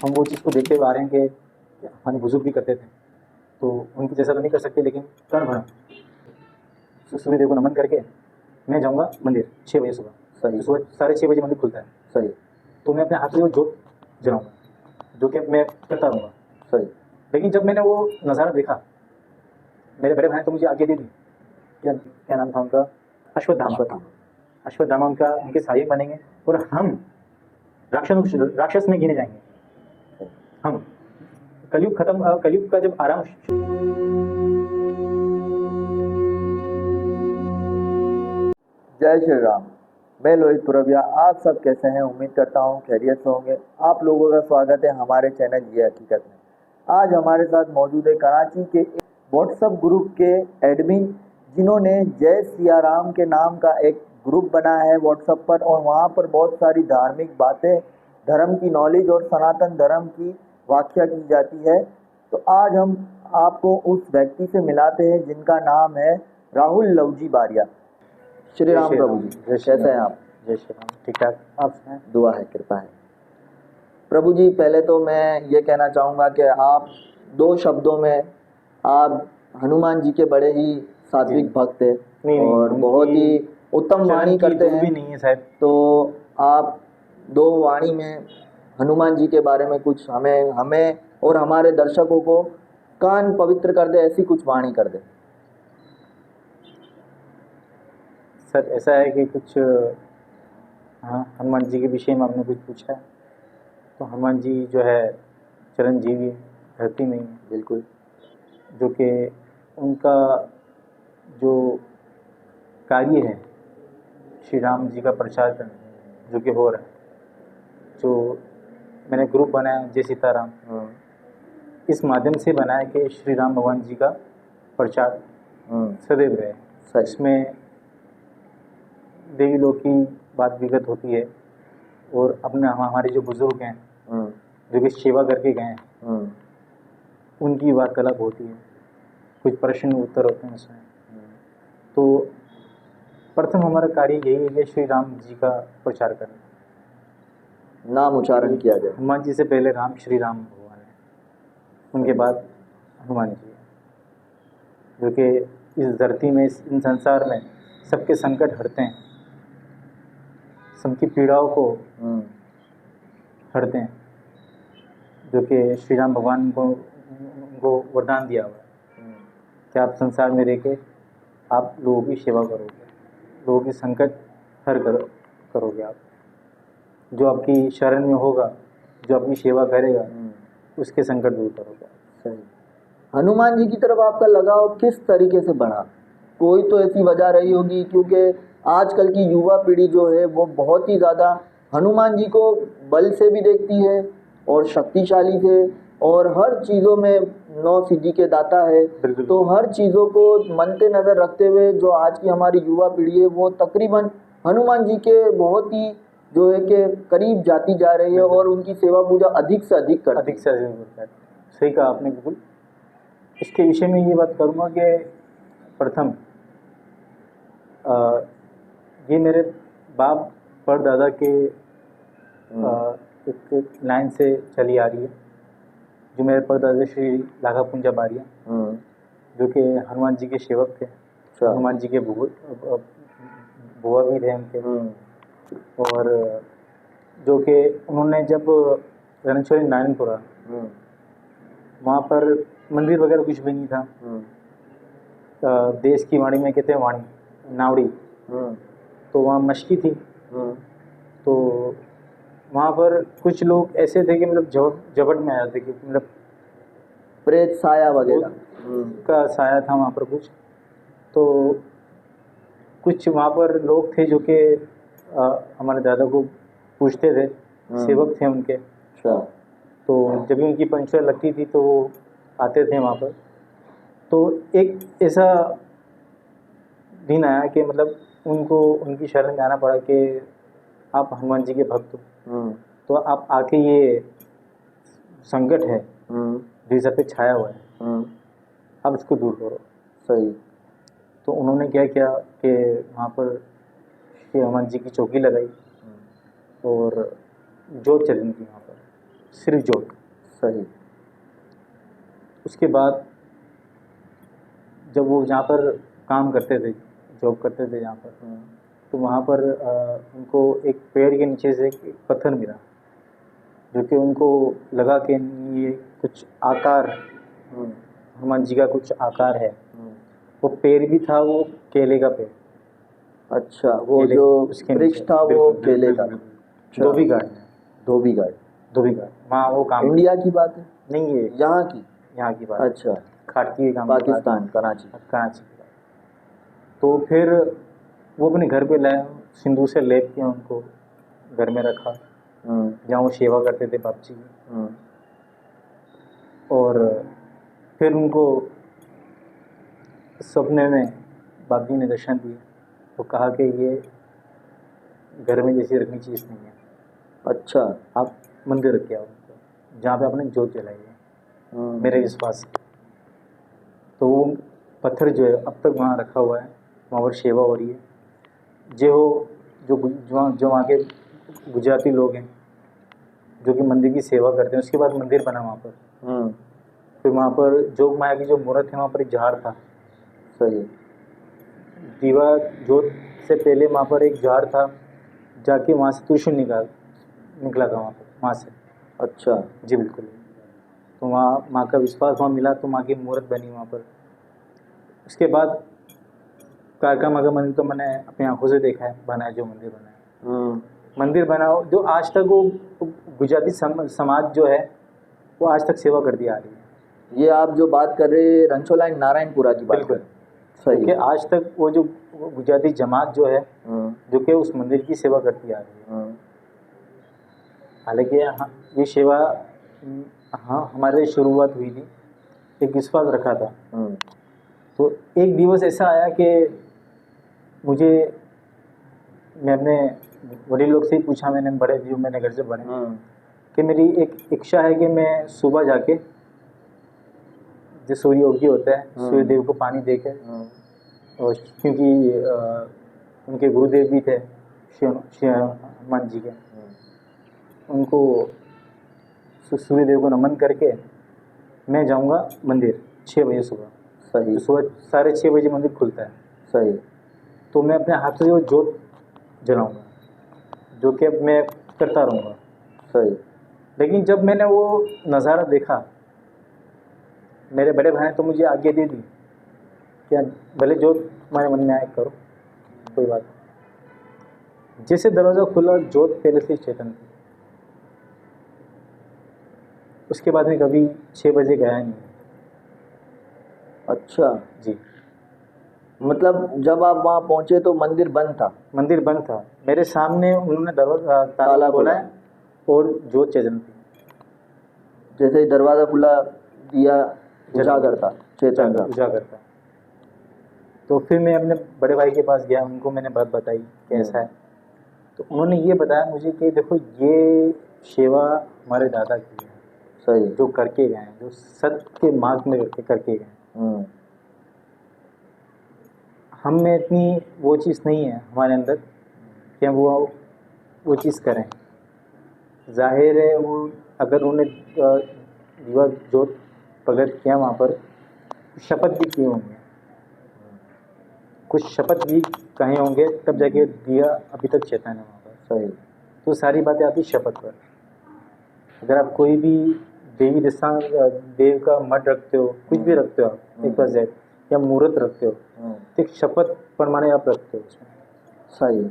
हम वो चीज़ को देखते हुए आ रहे हैं कि हमारे बुजुर्ग भी करते थे, तो उनकी जैसा तो नहीं कर सकते, लेकिन कर्ण भरा सूर्यदेव को नमन करके मैं जाऊँगा मंदिर 6 बजे सुबह। सही। तो सुबह 6:30 बजे मंदिर खुलता है। सही। तो मैं अपने हाथ से वो जोत जलाऊँगा, जो कि मैं करता रहूँगा। सही। लेकिन जब मैंने वो नज़ारा देखा, मेरे बड़े भाई तो मुझे आगे दे दी, क्या नाम था उनका, अश्वत्थामा। अश्वत्थामा उनके सहायक बनेंगे और हम राक्षस में गिने जाएंगे। हम कलयुग का जब आराम जय श्री राम। मैं लोहित पुरविया, आप सब कैसे हैं? उम्मीद करता हूं खैरियत से होंगे। आप लोगों का स्वागत है हमारे चैनल ये हकीकत में। आज हमारे साथ मौजूद है कराची के व्हाट्सएप ग्रुप के एडमिन, जिन्होंने जय सिया राम के नाम का एक ग्रुप बनाया है व्हाट्सएप पर, और वहां पर बहुत सारी धार्मिक बातें, धर्म की नॉलेज और सनातन धर्म की व्याख्या की जाती है। तो आज हम आपको उस व्यक्ति से मिलाते हैं जिनका नाम है राहुल लवजी बारिया। श्री राम प्रभु जी, कैसे हैं आप? जय श्री राम, ठीक ठाक। आप सुनाएं? दुआ है, कृपा है। प्रभु जी, पहले तो मैं ये कहना चाहूँगा कि आप 2 शब्दों में, आप हनुमान जी के बड़े ही सात्विक भक्त हैं और बहुत ही उत्तम वाणी करते हैं। भी नहीं है साहब, तो आप 2 वाणी में हनुमान जी के बारे में कुछ हमें और हमारे दर्शकों को कान पवित्र कर दे, ऐसी कुछ वाणी कर दे। सर ऐसा है कि कुछ, हाँ, हनुमान जी के विषय में आपने कुछ पूछा है, तो हनुमान जी जो है चिरंजीवी धरती में, बिल्कुल, जो कि उनका जो कार्य है श्री राम जी का प्रचार करना, जो कि हो रहा है, जो मैंने ग्रुप बनाया जय सीताराम, इस माध्यम से बनाया कि श्री राम भगवान जी का प्रचार सदैव रहे। इसमें देवी लोग की बात विगत होती है, और अपने हमारे जो बुजुर्ग हैं जो कि सेवा करके गए हैं, उनकी वार्तालाप होती है, कुछ प्रश्न उत्तर होते हैं उसमें। तो प्रथम हमारा कार्य यही है कि श्री राम जी का प्रचार करना, नाम उच्चारण किया जाए। हनुमान जी से पहले राम, श्री राम भगवान है, उनके बाद हनुमान जी है, जो कि इस धरती में, इस संसार में सबके संकट हरते हैं, सबकी पीड़ाओं को हरते हैं, जो कि श्री राम भगवान को वरदान दिया हुआ है कि आप संसार में रह के आप लोगों की सेवा करोगे, लोगों की संकट हर करोगे आप, जो आपकी शरण में होगा, जो अपनी सेवा करेगा, उसके संकट दूर करोगे। सही। हनुमान जी की तरफ आपका लगाव किस तरीके से बढ़ा? कोई तो ऐसी वजह रही होगी, क्योंकि आजकल की युवा पीढ़ी जो है वो बहुत ही ज़्यादा हनुमान जी को बल से भी देखती है और शक्तिशाली से, और हर चीज़ों में 9 सिद्धि के दाता है। तो हर चीज़ों को मद्दे नज़र रखते हुए जो आज की हमारी युवा पीढ़ी है वो तकरीबन हनुमान जी के बहुत ही जो है कि करीब जाती जा रही है और उनकी सेवा पूजा अधिक से अधिक करती है। सही कहा आपने, बिल्कुल। इसके विषय में ये बात करूँगा कि प्रथम ये मेरे बाप परदादा के एक लाइन से चली आ रही है, जो मेरे परदादा श्री लागा पुंजा बारिया, जो कि हनुमान जी के सेवक थे, हनुमान जी के बुआ भी थे उनके, और जो कि उन्होंने जब रणछोड़ी नारायणपुरा, वहाँ पर मंदिर वगैरह कुछ भी नहीं था, देश की वाणी में कहते हैं वाणी नावड़ी, तो वहाँ मशकी थी, तो वहाँ पर कुछ लोग ऐसे थे कि मतलब झपट में आ जाते, कि मतलब प्रेत साया वगैरह का साया था वहाँ पर कुछ। तो कुछ वहाँ पर लोग थे जो कि हमारे दादा को पूछते थे, सेवक थे उनके। तो जब भी उनकी पंचर लगती थी तो वो आते थे वहाँ पर। तो एक ऐसा दिन आया कि मतलब उनको उनकी शरण में आना पड़ा कि आप हनुमान जी के भक्त हो, तो आप आके ये संकट है जो सब पे छाया हुआ है, आप इसको दूर करो। सही। तो उन्होंने क्या किया कि वहाँ पर श्री हनुमान जी की चौकी लगाई और जोत चली थी वहाँ पर। सिर्फ जोत। सही। उसके बाद जब वो जहाँ पर काम करते थे, जॉब करते थे जहाँ पर, तो वहाँ पर उनको एक पेड़ के नीचे से एक पत्थर मिला, जो कि उनको लगा कि ये कुछ आकार, हनुमान जी का कुछ आकार है। वो पेड़ भी था, वो केले का पेड़। अच्छा, वो केले जो उसके वृक्ष नीचे, था वो बिल्कुल, केले बिल्कुल, का। बिल्कुल। अच्छा। धोबी घाट में, धोबी घाट। धोबी घाट, वहाँ वो काम इंडिया की बात है? नहीं, ये यहाँ की? यहाँ की बात है। अच्छा। खाड़की के काम की बात है। पाकिस्तान, कराची। कराची की बात। तो फिर वो अपने घर पे लाए, सिंदूर से लेप के उनको घर में रखा, जहाँ वो सेवा करते थे बाप जी की। और फिर उनको सपने में बाप जी ने दर्शन दिए, तो कहा कि ये घर में जैसी रखनी चीज़ नहीं है, अच्छा। आप मंदिर रख के आओ जहाँ पे आपने जोत जलाई है, मेरे विश्वास से। तो वो पत्थर जो है अब तक वहाँ रखा हुआ है, वहाँ पर सेवा हो रही है। जो वहाँ के गुजराती लोग हैं जो कि मंदिर की सेवा करते हैं, उसके बाद मंदिर बना वहाँ पर। फिर वहाँ पर जोग माया की जो मूर्त है, वहाँ पर एक झाड़ था। सही। दीवा जोत से पहले वहाँ पर एक झाड़ था, जाके वहाँ से त्रिशूल निकला था वहाँ से। अच्छा। जी बिल्कुल। तो वहाँ माँ का विश्वास वहाँ मिला, तो माँ की मूर्त बनी वहाँ पर। उसके बाद कालका माँ का मंदिर तो मैंने अपनी आंखों से देखा है, बना है, जो मंदिर बना है, मंदिर बना हो जो आज तक वो गुजराती समाज जो है वो आज तक सेवा करती आ रही है। ये आप जो बात कर रहे हैं रणछोड़लाइन नारायणपुरा की बात कर बिल्कुल। रहे हैं। सही। क्योंकि आज तक वो जो गुजराती जमात जो है जो कि उस मंदिर की सेवा करती आ रही है। हालांकि ये सेवा हमारे शुरुआत हुई थी, एक विश्वास रखा था। तो एक दिवस ऐसा आया कि मैं अपने बड़े लोग से ही पूछा, मैंने घर से बड़े, कि मेरी एक इच्छा है कि मैं सुबह जाके जो सूर्य उदय होता है, सूर्य देव को पानी देकर, और क्योंकि उनके गुरुदेव भी थे हनुमान जी के, उनको सूर्य देव को नमन करके मैं जाऊंगा मंदिर 6 बजे सुबह। सही। तो सुबह 6:30 बजे मंदिर खुलता है। सही। तो मैं अपने हाथ से वो जोत जलाऊंगा, जो कि अब मैं करता रहूँगा। सही। लेकिन जब मैंने वो नज़ारा देखा, मेरे बड़े भाई ने तो मुझे आज्ञा दे दी, क्या भले जो तुम्हारे मन में आए करो, कोई बात नहीं। जैसे दरवाज़ा खुला, जोत पहले से चेतन थी। उसके बाद में कभी 6 बजे गया नहीं। अच्छा जी। मतलब जब आप वहाँ पहुँचे तो मंदिर बंद था? मंदिर बंद था, मेरे सामने उन्होंने दरवाजा ताला खोला है और जोत चेतन थी। जैसे ही दरवाज़ा खुला, दिया उजागर था, चेतन था। उजागर था। तो फिर मैं अपने बड़े भाई के पास गया, उनको मैंने बात बताई कैसा है। तो उन्होंने ये बताया मुझे कि देखो, ये सेवा हमारे दादा की है। सही। जो करके गए हैं, जो सत्य के मार्ग में करके गए। हम में इतनी वो चीज़ नहीं है हमारे अंदर कि हम वो चीज़ करें। जाहिर है वो अगर उन्हें दीवा जोत प्रगट किया वहाँ पर, शपथ भी किए होंगे, कुछ शपथ भी कहे होंगे, तब जाके दिया अभी तक चेतन है वहाँ पर। सही। तो सारी बातें आती शपथ पर। अगर आप कोई भी देवी देव का मठ रखते हो, कुछ भी रखते हो आप, एक बार या मूर्त रखते हो, तो एक शपथ प्रमाणे आप रखते हो उसमें। सही।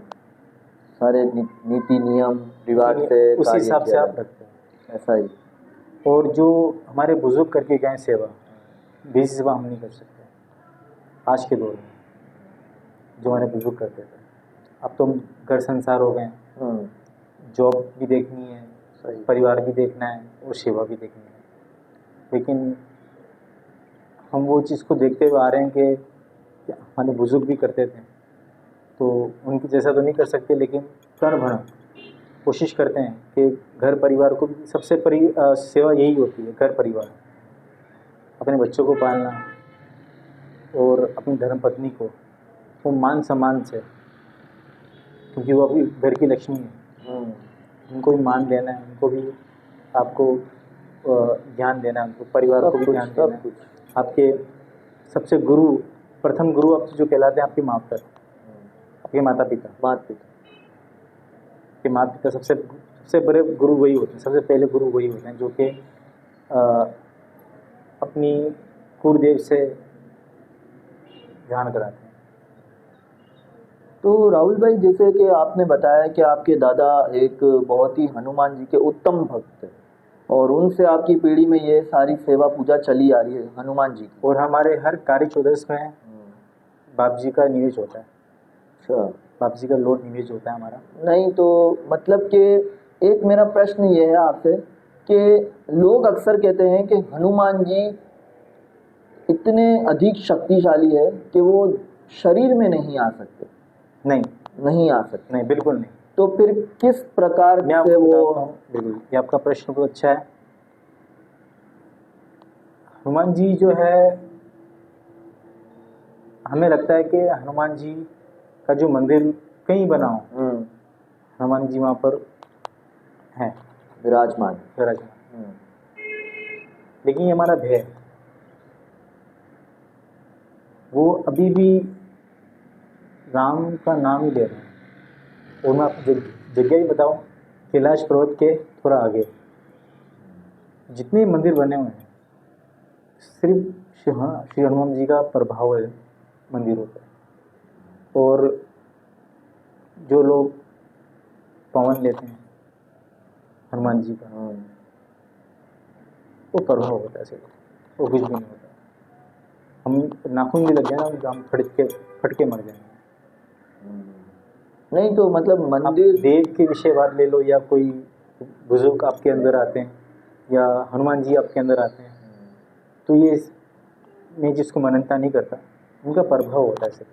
सारे नीति नियम रिवाज से उस हिसाब से आप रखते हो। ऐसा ही। और जो हमारे बुजुर्ग करके गए सेवा, वैसी सेवा हम नहीं कर सकते आज के दौर में, जो हमारे बुजुर्ग करते थे। अब तो घर संसार हो गए, जॉब भी देखनी है, परिवार भी देखना है और सेवा भी देखनी है। लेकिन हम वो चीज़ को देखते हुए आ रहे हैं कि हमारे बुजुर्ग भी करते थे, तो उनकी जैसा तो नहीं कर सकते, लेकिन कर भर कोशिश करते हैं कि घर परिवार को भी सबसे सेवा यही होती है। घर परिवार, अपने बच्चों को पालना और अपनी धर्मपत्नी को वो मान सम्मान से, क्योंकि वो अभी घर की लक्ष्मी है, उनको भी मान देना है, उनको भी आपको ज्ञान देना है, उनको परिवार को भी ज्ञान देना सब है। कुछ। आपके सबसे गुरु, प्रथम गुरु आप जो कहलाते हैं आपके माँ बाप, आपके माता पिता। बात पे के माता पिता सबसे सबसे बड़े गुरु वही होते हैं, सबसे पहले गुरु वही होते हैं जो कि अपनी कुलदेव से ध्यान कराते हैं। तो राहुल भाई, जैसे कि आपने बताया कि आपके दादा एक बहुत ही हनुमान जी के उत्तम भक्त थे और उनसे आपकी पीढ़ी में ये सारी सेवा पूजा चली आ रही है हनुमान जी की। और हमारे हर कार्य चौदस में बाप जी का निवेश होता है, अच्छा। बाप जी का लोट निवेश होता है हमारा। नहीं तो मतलब कि एक मेरा प्रश्न ये है आपसे कि लोग अक्सर कहते हैं कि हनुमान जी इतने अधिक शक्तिशाली है कि वो शरीर में नहीं आ सकते। नहीं नहीं आ सकते। नहीं, बिल्कुल नहीं। तो फिर किस प्रकार मैं से आपको वो बताता हूँ, बिल्कुल ये आपका प्रश्न बहुत अच्छा है। हनुमान जी जो है, हमें लगता है कि हनुमान जी का जो मंदिर कहीं बना हो, हनुमान जी वहाँ पर हैं विराजमान। विराजमान, लेकिन ये हमारा भय है। वो अभी भी राम का नाम ही ले रहे हैं। और मैं आपको जगह ही बताऊँ, कैलाश पर्वत के थोड़ा आगे जितने मंदिर बने हुए हैं, सिर्फ श्री हनुमान जी का प्रभाव है मंदिरों पर। और जो लोग पवन लेते हैं हनुमान जी का, वो प्रभाव होता है सिर्फ, वो कुछ भी नहीं होता। हम नाखून भी लग गए ना, हम फट के मर जाएंगे। नहीं तो मतलब आप मंदिर देव के विषय बात ले लो, या कोई बुजुर्ग आपके अंदर आते हैं, या हनुमान जी आपके अंदर आते हैं, तो ये मैं जिसको मान्यता नहीं करता, उनका प्रभाव होता है सिर्फ।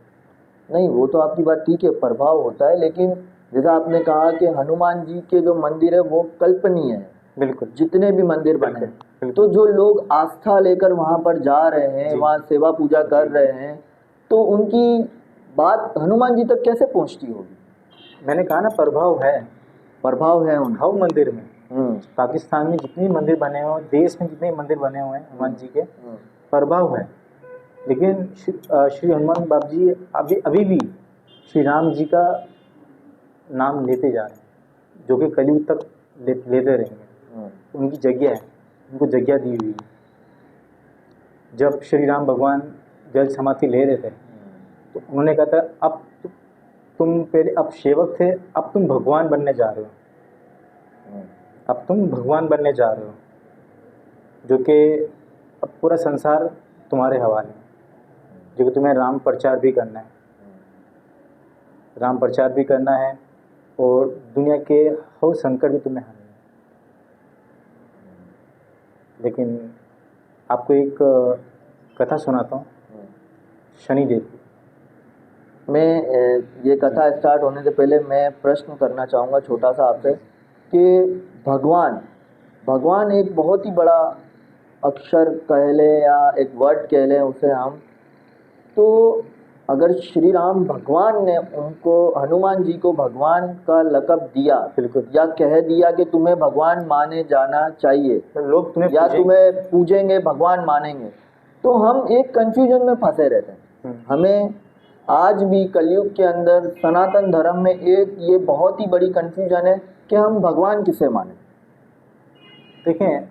नहीं, वो तो आपकी बात ठीक है, प्रभाव होता है, लेकिन जैसा आपने कहा कि हनुमान जी के जो मंदिर है वो कल्पनीय है। बिल्कुल, जितने भी मंदिर बने हैं, बिल्कुल। तो जो लोग आस्था लेकर वहां पर जा रहे हैं, जी। वहां सेवा पूजा कर रहे हैं, तो उनकी बात हनुमान जी तक कैसे पहुंचती होगी? मैंने कहा ना, प्रभाव है, प्रभाव है उनका। भाव मंदिर में। पाकिस्तान में जितने मंदिर बने हुए, देश में जितने मंदिर बने हुए हैं हनुमान जी के, प्रभाव है। लेकिन श्री हनुमान बाप जी अभी भी श्री राम जी का नाम लेते जा रहे हैं, जो कि कलयुग तक लेते रहेंगे। उनकी जगह है, उनको जगह दी हुई है। जब श्री राम भगवान जल समाधि ले रहे थे, तो उन्होंने कहा था, अब तुम पहले अब सेवक थे, अब तुम भगवान बनने जा रहे हो, अब तुम भगवान बनने जा रहे हो, जो कि अब पूरा संसार तुम्हारे हवाले है, जो कि तुम्हें राम प्रचार भी करना है, राम प्रचार भी करना है, और दुनिया के हर संकट भी तुम्हें हरना है। लेकिन आपको एक कथा सुनाता हूँ, शनिदेव की। मैं ये कथा स्टार्ट होने से पहले मैं प्रश्न करना चाहूँगा छोटा सा आपसे कि भगवान एक बहुत ही बड़ा अक्षर कह लें या एक वर्ड कह लें उसे हम, तो अगर श्री राम भगवान ने उनको, हनुमान जी को भगवान का लक़ब दिया, बिल्कुल, या कह दिया कि तुम्हें भगवान माने जाना चाहिए, तो लोग तुम्हें या तुम्हें पूजेंगे, भगवान मानेंगे, तो हम एक कंफ्यूजन में फंसे रहते हैं। हमें आज भी कलयुग के अंदर सनातन धर्म में एक ये बहुत ही बड़ी कंफ्यूजन है कि हम भगवान किसे माने। देखें,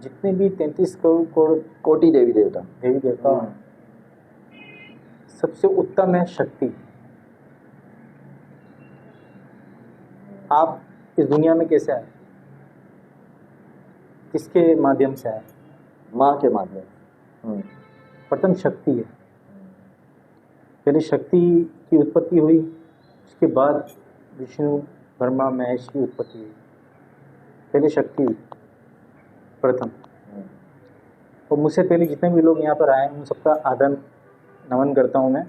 जितने भी 33 करोड़ कोटि देवी देवता, सबसे उत्तम है शक्ति। आप इस दुनिया में कैसे आए, किसके माध्यम से आए? माँ के माध्यम। प्रथम शक्ति है, पहले शक्ति की उत्पत्ति हुई, उसके बाद विष्णु ब्रह्मा महेश की उत्पत्ति हुई। पहले शक्ति हुई प्रथम, और मुझसे पहले जितने भी लोग यहाँ पर आए उन सबका आदर नमन करता हूँ मैं।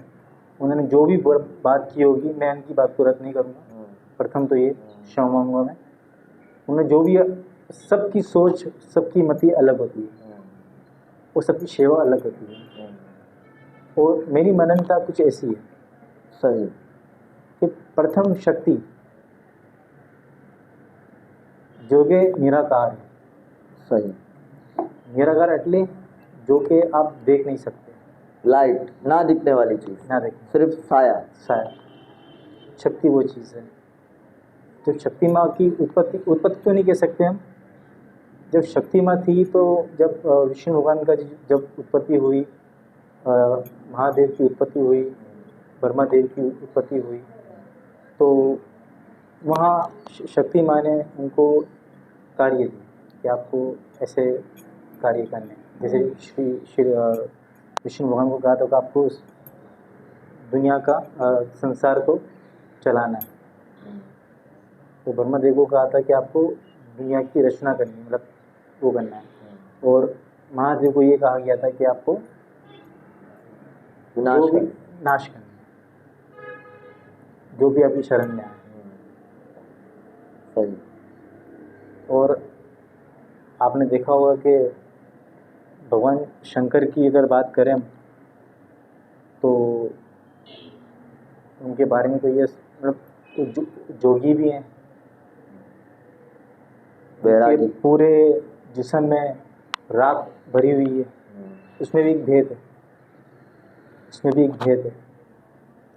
उन्होंने जो भी बात की होगी, मैं उनकी बात को रद्द नहीं करूँगा। प्रथम तो ये क्षमा मैं, उन्हें जो भी, सबकी सोच, सबकी मति अलग होती है, और सबकी सेवा अलग होती है, और मेरी मान्यता कुछ ऐसी है सही कि प्रथम शक्ति जो કે નિરાકાર है। सही। निराकार એટલે जो कि आप देख नहीं सकते, लाइट, ना दिखने वाली चीज, ना देख सिर्फ साया। साया। शक्ति वो चीज़ है। जब शक्ति माँ की उत्पत्ति उत्पत्ति तो नहीं कह सकते हम, जब शक्ति माँ थी तो जब विष्णु भगवान का जब उत्पत्ति हुई, महादेव की उत्पत्ति हुई, ब्रह्मा देव की उत्पत्ति हुई, तो वहाँ शक्ति माँ ने उनको कार्य दी कि आपको ऐसे कार्य करने हैं। जैसे श्री विष्णु भगवान को कहा था कि आपको उस दुनिया का संसार को चलाना है। तो ब्रह्मा देव को कहा था कि आपको दुनिया की रचना करनी है, मतलब वो करना है। और महादेव को ये कहा गया था कि आपको नाश करना है, जो भी आपकी शरण में आए। सही। और आपने देखा होगा कि भगवान शंकर की अगर बात करें हम, तो उनके बारे में तो ये मतलब जोगी भी हैं, उनके पूरे जिस्म में राख भरी हुई है। उसमें भी एक भेद है, उसमें भी एक भेद है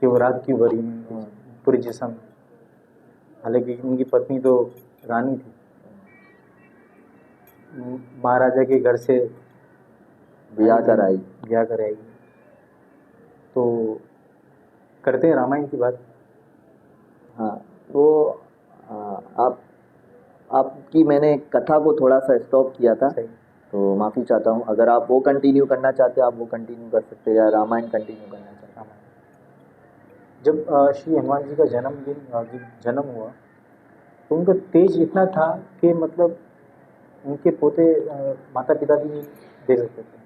कि वो राख क्यों भरी है पूरे जिस्म। हालांकि उनकी पत्नी तो रानी थी, महाराजा के घर से ब्याह कराई। तो करते हैं रामायण की बात। हाँ, तो आपकी मैंने कथा को थोड़ा सा स्टॉप किया था, तो माफ़ी चाहता हूँ। अगर आप वो कंटिन्यू करना चाहते हैं आप वो कंटिन्यू कर सकते हैं, या रामायण कंटिन्यू करना चाहते हैं। जब श्री हनुमान जी का जन्म हुआ तो उनका तेज इतना था कि मतलब उनके पोते माता पिता भी नहीं दे सकते थे,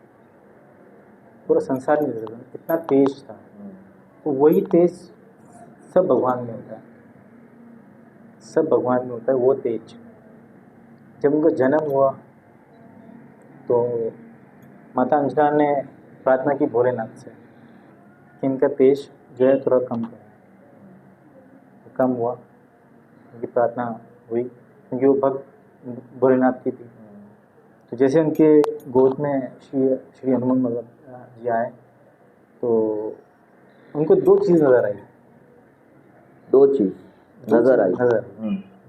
पूरा संसार नहीं दे सकते, इतना तेज था। तो वही तेज सब भगवान में होता है, सब भगवान में होता है वो तेज। जब उनका जन्म हुआ तो माता अंजना ने प्रार्थना की भोलेनाथ से कि इनका तेज जो है थोड़ा कम करें। कम हुआ, उनकी प्रार्थना हुई, क्योंकि वो भक्त भोलेनाथ की थी। तो जैसे उनके गोद में श्री हनुमान जी आए तो उनको दो चीज़ नज़र आई।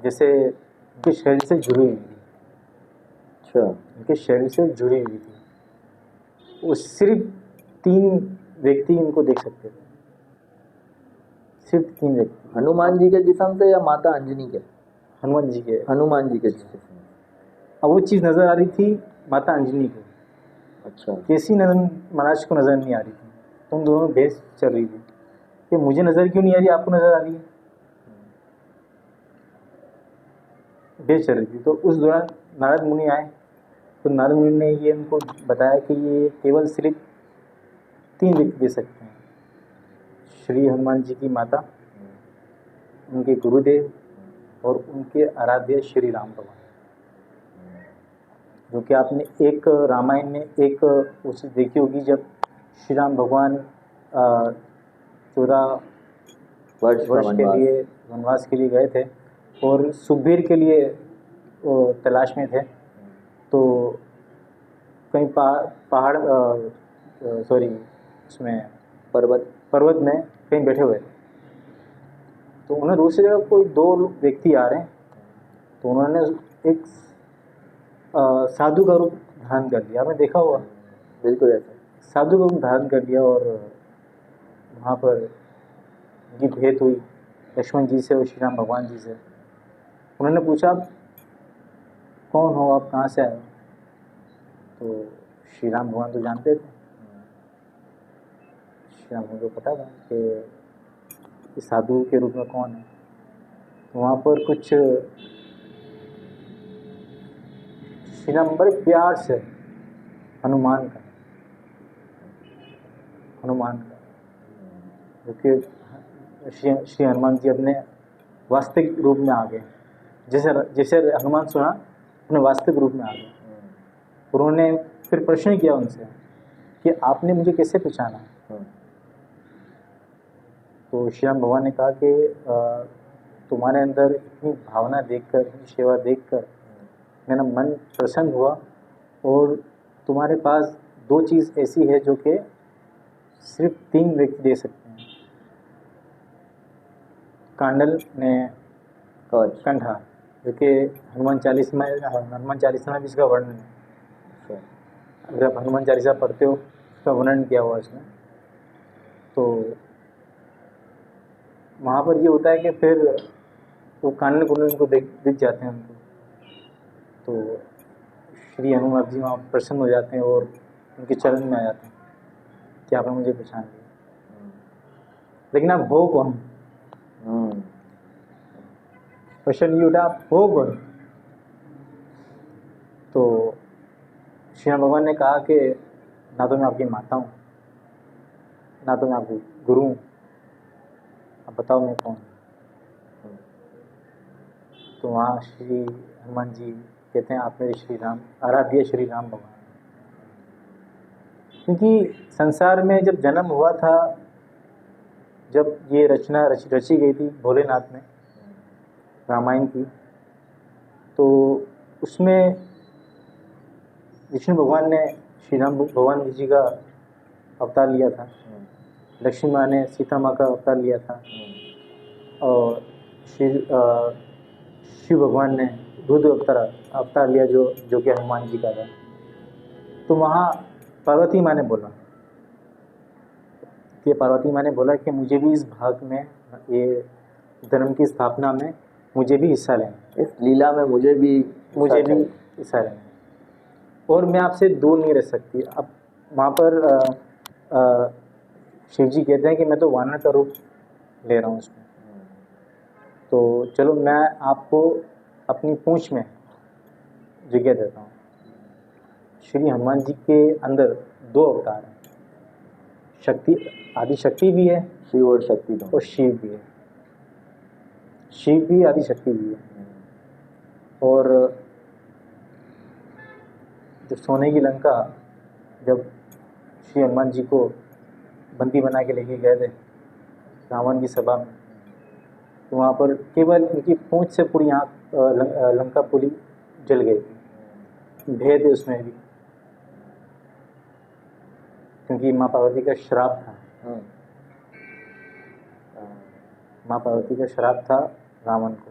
जैसे उनके शरीर से जुड़ी हुई थी। अच्छा। उनके शरीर से जुड़ी हुई थी। वो सिर्फ 3 व्यक्ति उनको देख सकते थे, सिर्फ 3 व्यक्ति। हनुमान जी के जिस्म से या माता अंजनी के? हनुमान जी के जिस्म। अब वो चीज़ नज़र आ रही थी माता अंजनी को। अच्छा। कैसी नजर महाराज को नज़र नहीं आ रही थी, तो उन दोनों में बहस चल रही थी कि मुझे नज़र क्यों नहीं आ रही, आपको नज़र आ रही है। बहस चल रही थी। तो उस दौरान नारद मुनि आए, तो नारद मुनि ने ये उनको बताया कि ये केवल सिर्फ 3 व्यक्ति दे सकते हैं, श्री हनुमान जी की माता, उनके गुरुदेव और उनके आराध्य श्री राम भगवान। जो कि आपने एक रामायण में एक उसे देखी होगी, जब श्री राम भगवान 14 वर्ष के लिए वनवास के लिए गए थे और सुखबीर के लिए तलाश में थे। तो कहीं पहाड़ उसमें पर्वत में कहीं बैठे हुए थे। तो उन्हें दूसरी जगह कोई 2 व्यक्ति आ रहे हैं, तो उन्होंने एक साधु का रूप धारण कर लिया। आपने देखा होगा, बिल्कुल ऐसा साधु का रूप धारण कर लिया। और वहाँ पर उनकी भेंट हुई लक्ष्मण जी से और श्री राम भगवान जी से। उन्होंने पूछा कौन हो आप, कहाँ से आए हो? तो श्री राम भगवान तो जानते थे, श्री राम भगवान को पता था कि साधु के रूप में कौन है। तो वहाँ पर कुछ श्री राम बड़े प्यार से हनुमान का क्योंकि श्री हनुमान जी अपने वास्तविक रूप में आ गए। जैसे हनुमान सुना अपने वास्तविक रूप में आ गए। उन्होंने फिर प्रश्न किया उनसे कि आपने मुझे कैसे पहचाना? तो श्री राम भगवान ने कहा कि तुम्हारे अंदर इतनी भावना देखकर, इतनी सेवा देखकर मेरा मन प्रसन्न हुआ। और तुम्हारे पास 2 चीज़ ऐसी है जो कि सिर्फ 3 व्यक्ति दे सकते हैं, कांडल ने कवच। कंठा, जो कि हनुमान चालीसा में भी इसका वर्णन है। अगर आप हनुमान चालीसा पढ़ते हो उसका वर्णन किया हुआ इसमें, तो वहाँ पर ये होता है कि फिर वो कांडल कुंडल उनको दिख जाते हैं उनको, तो श्री हनुमान जी वहाँ प्रसन्न हो जाते हैं और उनके चरण में आ जाते हैं कि आपने मुझे पहचान लिया, लेकिन आप हो कौन? क्वेश्चन ये उठा, आप हो कौन? तो श्री भगवान ने कहा कि ना तो मैं आपकी माता हूँ, ना तो मैं आपकी गुरु हूँ, अब बताओ मैं कौन? तो वहाँ श्री हनुमान जी कहते हैं आप मेरे श्री राम, आराध्य श्री राम भगवान। क्योंकि संसार में जब जन्म हुआ था, जब ये रचना रची गई थी भोलेनाथ ने रामायण की, तो उसमें विष्णु भगवान ने श्री राम भगवान जी का अवतार लिया था, लक्ष्मी माँ ने सीता माँ का अवतार लिया था, और शिव भगवान ने रुद्र अवतार लिया जो कि हनुमान जी का था। तो वहाँ पार्वती माँ ने बोला कि मुझे भी इस भाग में, ये धर्म की स्थापना में मुझे भी हिस्सा लेना, इस लीला में मुझे भी हिस्सा लेना, और मैं आपसे दूर नहीं रह सकती। अब वहाँ पर शिव जी कहते हैं कि मैं तो वानर का रूप ले रहा हूँ उसमें, तो चलो मैं आपको अपनी पूंछ में जगह देता हूँ। श्री हनुमान जी के अंदर 2 अवतार हैं, शक्ति, आदि शक्ति भी है, शिव और शक्ति दोनों, और शिव भी है, शिव भी आदि शक्ति भी है। और जब सोने की लंका, जब श्री हनुमान जी को बंदी बना के लेके गए थे रावण की सभा में, तो वहाँ पर केवल उनकी पूंछ से पूरी लंका पूरी जल गई थी। भेद है उसमें भी, क्योंकि माँ पार्वती का श्राप था। माँ पार्वती का श्राप था रावण को,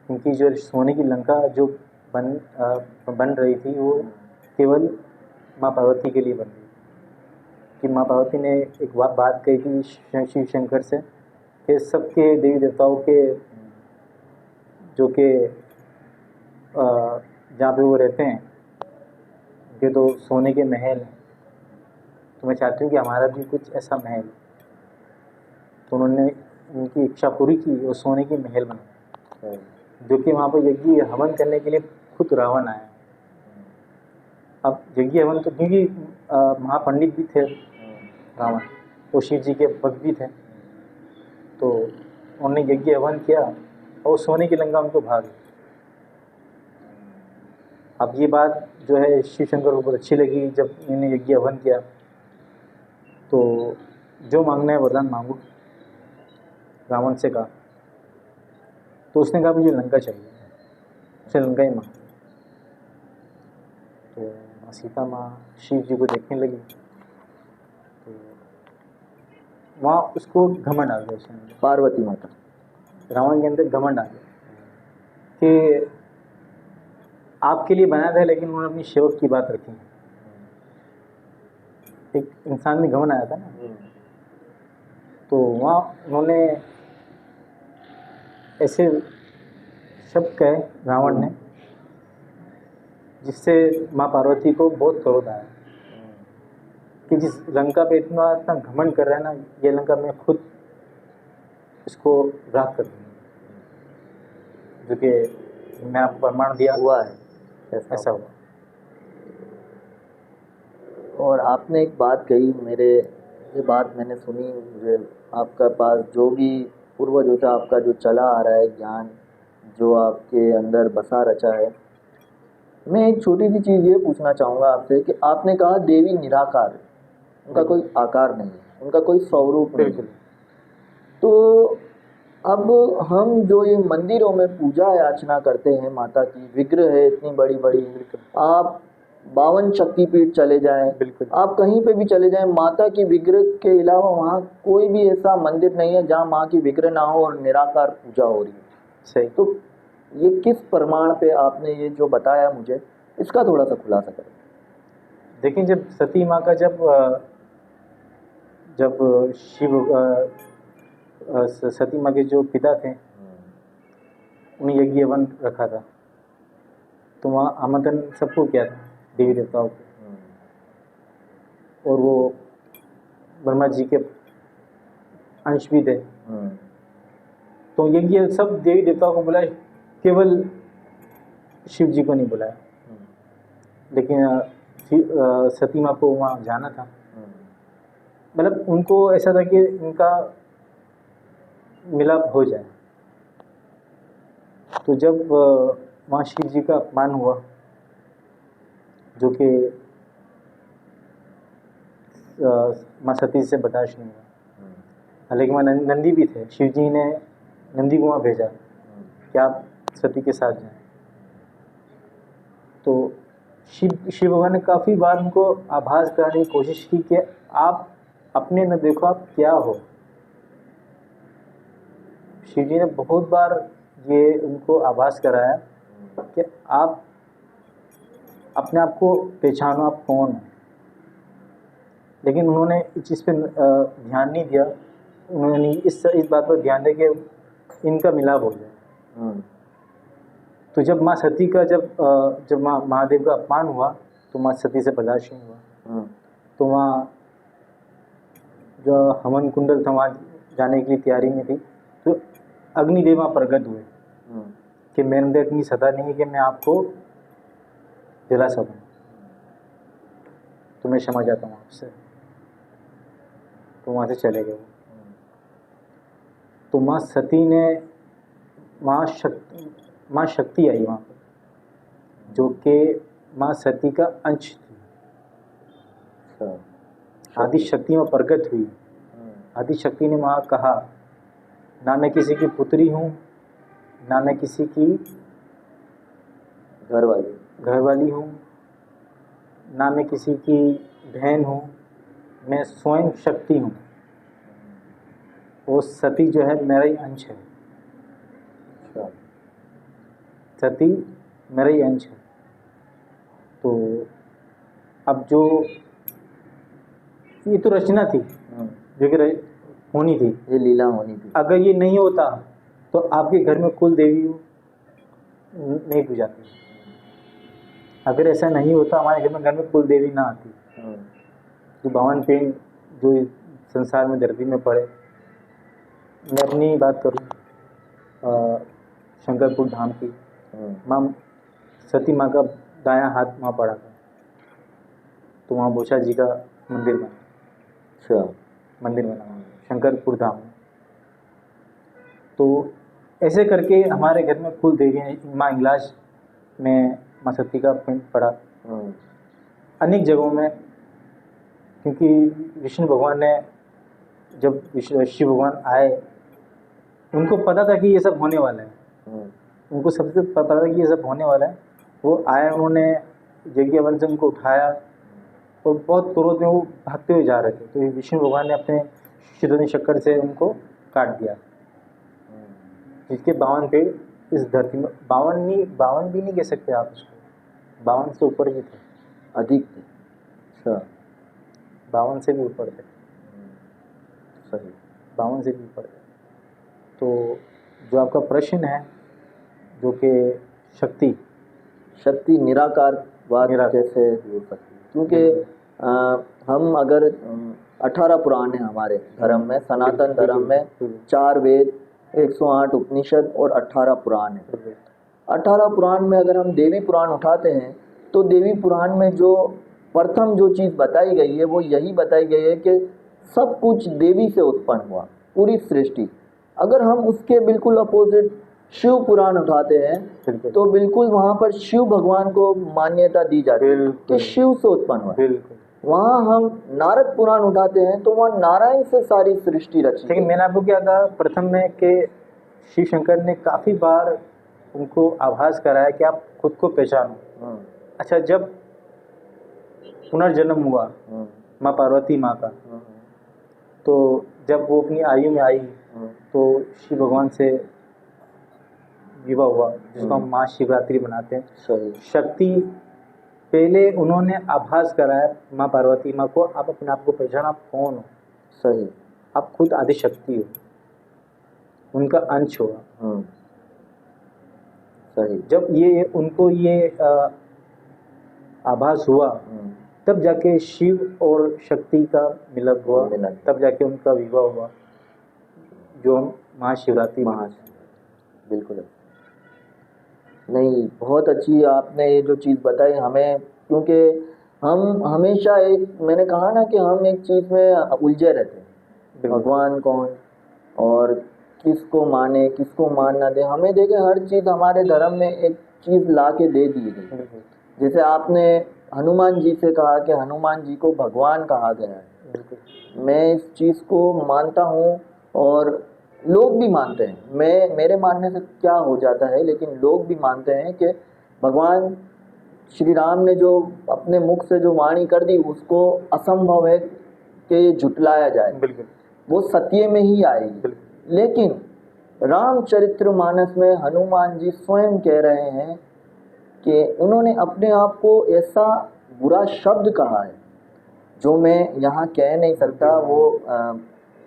क्योंकि जो सोने की लंका जो बन रही थी वो केवल माँ पार्वती के लिए बन रही थी। कि माँ पार्वती ने एक बात कही थी शिव शंकर से कि सबके देवी देवताओं के जो कि जहाँ पे वो रहते हैं उनके तो सोने के महल हैं, तो मैं चाहती हूँ कि हमारा भी कुछ ऐसा महल। तो उन्होंने उनकी इच्छा पूरी की और सोने की महल बनाया, जो कि वहाँ पर यज्ञ हवन करने के लिए खुद रावण आया। अब यज्ञ हवन तो क्योंकि महापंडित भी थे रावण, वो शिव जी के भक्त भी थे, तो उन्होंने यज्ञ हवन किया और सोने की लंका उनको भाग। अब ये बात जो है शिव शंकर को बहुत अच्छी लगी। जब इन्होंने यज्ञ हवन किया तो जो मांगना है वरदान मांगो, रावण से कहा। तो उसने कहा मुझे लंका चाहिए, उसे लंका ही मांग। तो माँ सीता माँ शिव जी को देखने लगी, तो वहाँ उसको घमंड आ गया, उसने पार्वती माता रावण के अंदर घमंड आ गया कि आपके लिए बनाया था, लेकिन उन्होंने अपनी सेवक की बात रखी। एक इंसान में घमंड आया था ना, तो वहाँ उन्होंने ऐसे शब्द कहे रावण ने, जिससे माँ पार्वती को बहुत क्रोध आया कि जिस लंका पे इतना घमंड कर रहा है ना, ये लंका मैं खुद इसको राख कर दूँगा, जो कि मैं आपको प्रमाण दिया हुआ है, ऐसा हुआ। और आपने एक बात कही, ये बात मैंने सुनी, मुझे आपका पास जो भी पूर्वज होता आपका जो चला आ रहा है ज्ञान, जो आपके अंदर बसा रचा है, मैं एक छोटी सी चीज़ ये पूछना चाहूँगा आपसे कि आपने कहा देवी निराकार है, उनका कोई आकार नहीं है, उनका कोई स्वरूप नहीं है। तो अब हम जो ये मंदिरों में पूजा याचना करते हैं, माता की विग्रह है इतनी बड़ी बड़ी, आप 52 शक्तिपीठ चले जाएं, बिल्कुल। आप कहीं पे भी चले जाएं, माता की विग्रह के अलावा वहाँ कोई भी ऐसा मंदिर नहीं है जहाँ माँ की विग्रह ना हो और निराकार पूजा हो रही है। सही। तो ये किस प्रमाण पे आपने ये जो बताया मुझे, इसका थोड़ा सा खुलासा करें। देखिए, जब सती माँ का जब शिव सती माँ के जो पिता थे, उन्हें यज्ञ वन रखा था, तो वहाँ आमंत्रण सबको किया था, देवी देवताओं को, और वो ब्रह्मा जी के अंश भी थे। तो यज्ञ सब देवी देवताओं को बुलाए, केवल शिव जी को नहीं बुलाया। लेकिन सती माँ को वहाँ जाना था, मतलब उनको ऐसा था कि इनका मिलाप हो जाए। तो जब वहाँ शिव जी का अपमान हुआ, जो कि माँ सती से बर्दाश्त नहीं हुआ, हालांकि वहाँ नंदी भी थे, शिव जी ने नंदी को वहाँ भेजा कि आप सती के साथ जाएं। तो शिव भगवान ने काफ़ी बार उनको आभास कराने की कोशिश की कि आप अपने न देखो आप क्या हो। शिव जी ने बहुत बार ये उनको आभास कराया कि आप अपने आप को पहचानो, आप कौन हो। लेकिन उन्होंने इस चीज़ पे ध्यान नहीं दिया, उन्होंने इस बात पर ध्यान दिया कि इनका मिलाप हो जाए। तो जब माँ सती का जब महादेव का अपमान हुआ, तो माँ सती से बर्दाश्त नहीं हुआ। तो वहाँ जो हवन कुंडल था, वहाँ जाने के लिए तैयारी में थी, तो अग्निदेव वहाँ प्रकट हुए कि मेरे अंदर इतनी सत्ता नहीं है कि मैं आपको जला सकूँ, तो मैं क्षमा चाहता हूँ आपसे। तो वहाँ से चले गए वो। तो माँ सती ने माँ शक्ति आई वहाँ पर, जो कि माँ सती का अंश थी। आदि शक्ति में प्रकट हुई। आदि शक्ति ने वहाँ कहा, ना मैं किसी की पुत्री हूँ, ना मैं किसी की घरवाली हूँ, ना मैं किसी की बहन हूँ, मैं स्वयं शक्ति हूँ। वो सती जो है मेरा ही अंश है। सती मेरा ही अंश है। तो अब जो ये तो रचना थी, जो कि होनी थी, ये लीला होनी थी। अगर ये नहीं होता तो आपके घर में कुल देवी नहीं पूजाती। अगर ऐसा नहीं होता, हमारे घर में कुल देवी ना आती। जो 52 पेड़ जो इस संसार में धरती में पड़े, मैं अपनी बात करूँ शंकरपुर धाम की, माँ सती माँ का दायां हाथ वहाँ पड़ा था, तो वहाँ बोछा जी का मंदिर बना। मंदिर बना शंकरपुर धाम में। तो ऐसे करके हमारे घर में कुल देवियाँ, माँ इंगलाज में माँ सती का पिंड पड़ा, अनेक जगहों में। क्योंकि विष्णु भगवान ने जब शिव भगवान आए, उनको पता था कि ये सब होने वाला है। उनको सबसे पता था कि ये सब होने वाला है। वो आए, उन्होंने यज्ञ से उनको उठाया और बहुत क्रोध में वो भागते हुए जा रहे थे। तो विष्णु भगवान ने अपने सुदर्शन चक्र से उनको काट दिया, जिसके 52 पेड़ इस धरती में, 52 भी नहीं कह सकते आप उसको, 52 से ऊपर भी थे, अधिक थे। 52 से भी ऊपर थे। सही, 52 से भी ऊपर थे। तो जो आपका प्रश्न है, जो कि शक्ति निराकार बात कैसे हो सकती है, क्योंकि हम अगर 18 पुराण है हमारे धर्म में, सनातन धर्म में 4 वेद, 108 उपनिषद और 18 पुराण है। 18 पुराण में अगर हम देवी पुराण उठाते हैं, तो देवी पुराण में जो प्रथम जो चीज़ बताई गई है, वो यही बताई गई है कि सब कुछ देवी से उत्पन्न हुआ, पूरी सृष्टि। अगर हम उसके बिल्कुल अपोजिट शिव पुराण उठाते हैं, तो बिल्कुल वहाँ पर शिव भगवान को मान्यता दी जाती है कि शिव से उत्पन्न हुआ। वहाँ हम नारद पुराण उठाते हैं, तो वहाँ नारायण से सारी सृष्टि रची। लेकिन मैंने आपको क्या कहा प्रथम में कि शिव शंकर ने काफ़ी बार उनको आभास कराया कि आप खुद को पहचानो। अच्छा, जब पुनर्जन्म हुआ माँ पार्वती माँ का, तो जब वो अपनी आयु में आई तो शिव भगवान से विवाह हुआ, जिसको हम महाशिवरात्रि मनाते हैं। सही। शक्ति पहले उन्होंने आभास कराया माँ पार्वती माँ को, आप अपने आप को पहचाना, आप कौन हो। सही। आप खुद आदि शक्ति हो, उनका अंश होगा। सही। जब ये उनको ये आभास हुआ, तब जाके शिव और शक्ति का मिलन हुआ, तब जाके उनका विवाह हुआ, जो हम महाशिवरात्रि। बिल्कुल नहीं, बहुत अच्छी आपने ये जो चीज़ बताई हमें, क्योंकि हम हमेशा एक, मैंने कहा ना कि हम एक चीज़ में उलझे रहते हैं, भगवान कौन और किसको माने किसको मान ना दे। हमें देखे हर चीज़ हमारे धर्म में एक चीज़ ला के दे दी गई। जैसे आपने हनुमान जी से कहा कि हनुमान जी को भगवान कहा गया है, मैं इस चीज़ को मानता हूँ और लोग भी मानते हैं। मेरे मानने से क्या हो जाता है, लेकिन लोग भी मानते हैं कि भगवान श्री राम ने जो अपने मुख से जो वाणी कर दी, उसको असंभव है कि ये झुटलाया जाए। बिल्कुल। वो सत्य में ही आएगी। लेकिन रामचरितमानस में हनुमान जी स्वयं कह रहे हैं कि उन्होंने अपने आप को ऐसा बुरा शब्द कहा है जो मैं यहाँ कह नहीं सकता। वो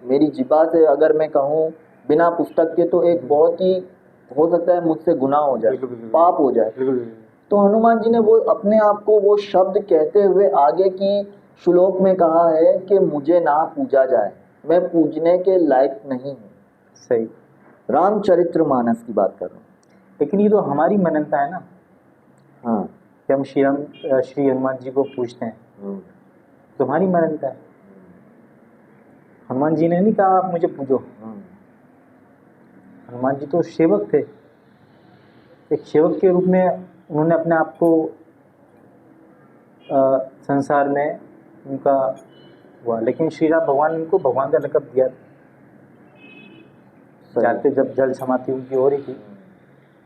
मेरी जिबा से अगर मैं कहूँ बिना पुस्तक के तो एक बहुत ही हो सकता है मुझसे गुनाह हो जाए, पाप हो जाए। तो हनुमान जी ने वो अपने आप को वो शब्द कहते हुए आगे की श्लोक में कहा है कि मुझे ना पूजा जाए, मैं पूजने के लायक नहीं हूँ। सही। रामचरितमानस की बात कर रहा हूँ। लेकिन ये तो हमारी मान्यता है ना। हाँ, कि हम श्री हनुमान जी को पूछते हैं, तुम्हारी मान्यता है। हनुमान जी ने नहीं कहा आप मुझे पूजो। हनुमान जी तो सेवक थे, एक सेवक के रूप में उन्होंने अपने आप को संसार में उनका हुआ। लेकिन श्री राम भगवान ने उनको भगवान का लक़ब दिया। जाते जब जल समाधि उनकी हो रही थी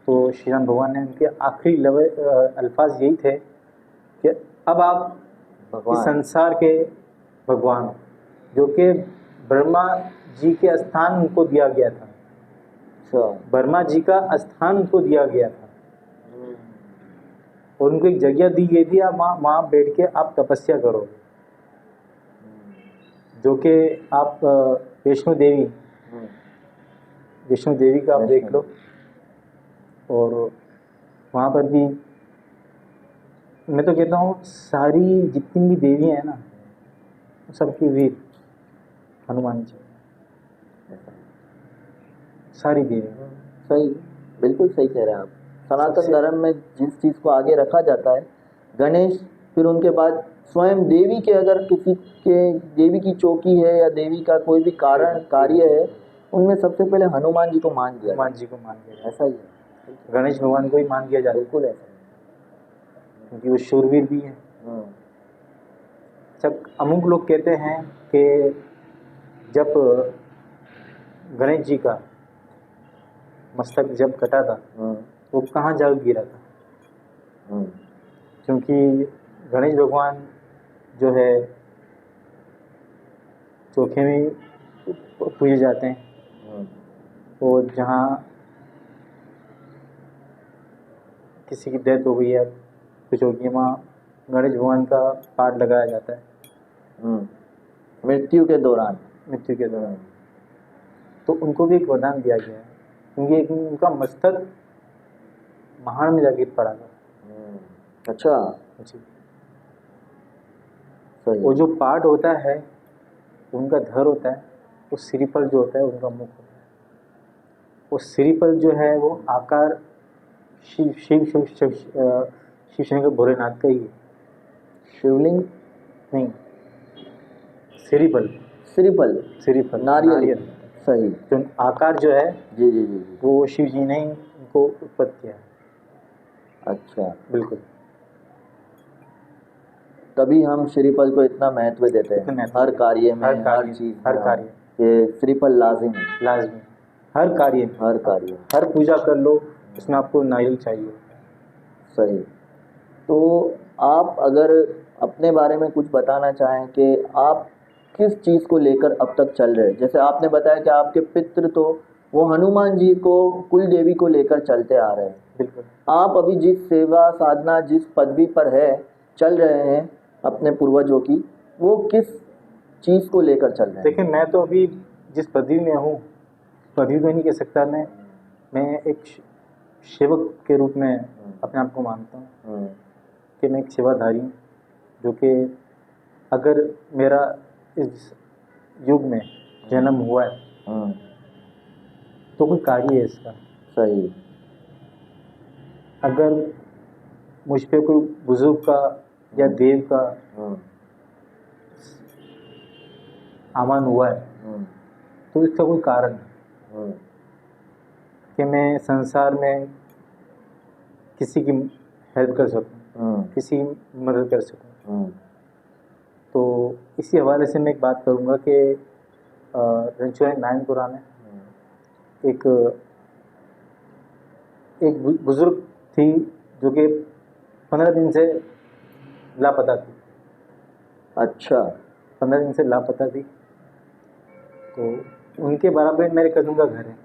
तो श्री राम भगवान ने उनके आखिरी अल्फाज यही थे कि अब आप इस संसार के भगवान, जो कि ब्रह्मा जी के स्थान उनको दिया गया था। ब्रह्मा जी का स्थान उनको दिया गया था और उनको एक जगह दी गई थी, आप वहाँ बैठ के आप तपस्या करो। जो कि आप वैष्णो देवी का आप देख लो, और वहाँ पर भी मैं तो कहता हूँ सारी जितनी भी देवियाँ हैं ना, सबकी वीर हनुमान जी, सारी देवियाँ। सही, बिल्कुल सही कह रहे हैं आप। सनातन धर्म में जिस चीज़ को आगे रखा जाता है, गणेश, फिर उनके बाद स्वयं देवी के, अगर किसी के देवी की चौकी है या देवी का कोई भी कार्य है, उनमें सबसे पहले हनुमान जी को मान दिया। हनुमान जी को मान दिया, ऐसा ही है। गणेश भगवान को ही मान दिया जाता है। बिल्कुल ऐसा, क्योंकि वो शूरवीर भी है। सब अमुक लोग कहते हैं कि जब गणेश जी का मस्तक जब कटा था वो कहाँ जा गिरा था, क्योंकि गणेश भगवान जो है चौखे में पूजे जाते हैं, और जहाँ किसी की डेथ हो गई है कुछ होगी, वहाँ गणेश भगवान का पाठ लगाया जाता है मृत्यु के दौरान। तो उनको भी एक वरदान दिया गया है, क्योंकि उनका मस्तक महान में जाके पड़ा था। अच्छा जी। वो जो पाठ होता है उनका धर होता है, वो श्रीफल जो होता है उनका मुख होता है। वो श्रीफल जो है वो आकार शिव शंकर भोलेनाथ का ही है। शिवलिंग नहीं, श्रीफल नारियल। सही। जो आकार जो है जी, वो शिव जी ने उनको उत्पत्ति किया है। अच्छा, बिल्कुल। तभी हम श्रीफल को इतना महत्व देते हैं हर कार्य में, हर चीज, हर कार्य ये श्रीफल लाजिमी। हर कार्य में, हर कार्य। हर पूजा कर लो उसमें आपको नारियल चाहिए। सही। तो आप अगर अपने बारे में कुछ बताना चाहें कि आप किस चीज़ को लेकर अब तक चल रहे हैं, जैसे आपने बताया कि आपके पितृ तो वो हनुमान जी को, कुल देवी को लेकर चलते आ रहे हैं, बिल्कुल। आप अभी जिस सेवा साधना, जिस पदवी पर है, चल रहे हैं अपने पूर्वजों की, वो किस चीज़ को लेकर चल रहे हैं? देखिए, मैं तो अभी जिस पदवी में हूँ, पदवी में नहीं कह सकता मैं एक सेवक के रूप में अपने आप को मानता हूँ कि मैं एक सेवाधारी हूँ, जो कि अगर मेरा इस युग में जन्म हुआ है तो कोई कार्य है इसका। सही। अगर मुझ पे कोई बुजुर्ग का या देव का आमान हुआ है तो इसका कोई कारण है कि मैं संसार में किसी की हेल्प कर सकूं, किसी की मदद कर सकूं। तो इसी हवाले से मैं एक बात करूंगा कि रणछोड़ नारायणपुरा में एक बुजुर्ग थी जो कि 15 दिन से लापता थी। अच्छा। 15 दिन से लापता थी। तो उनके बराबर मेरे कज़न का घर है।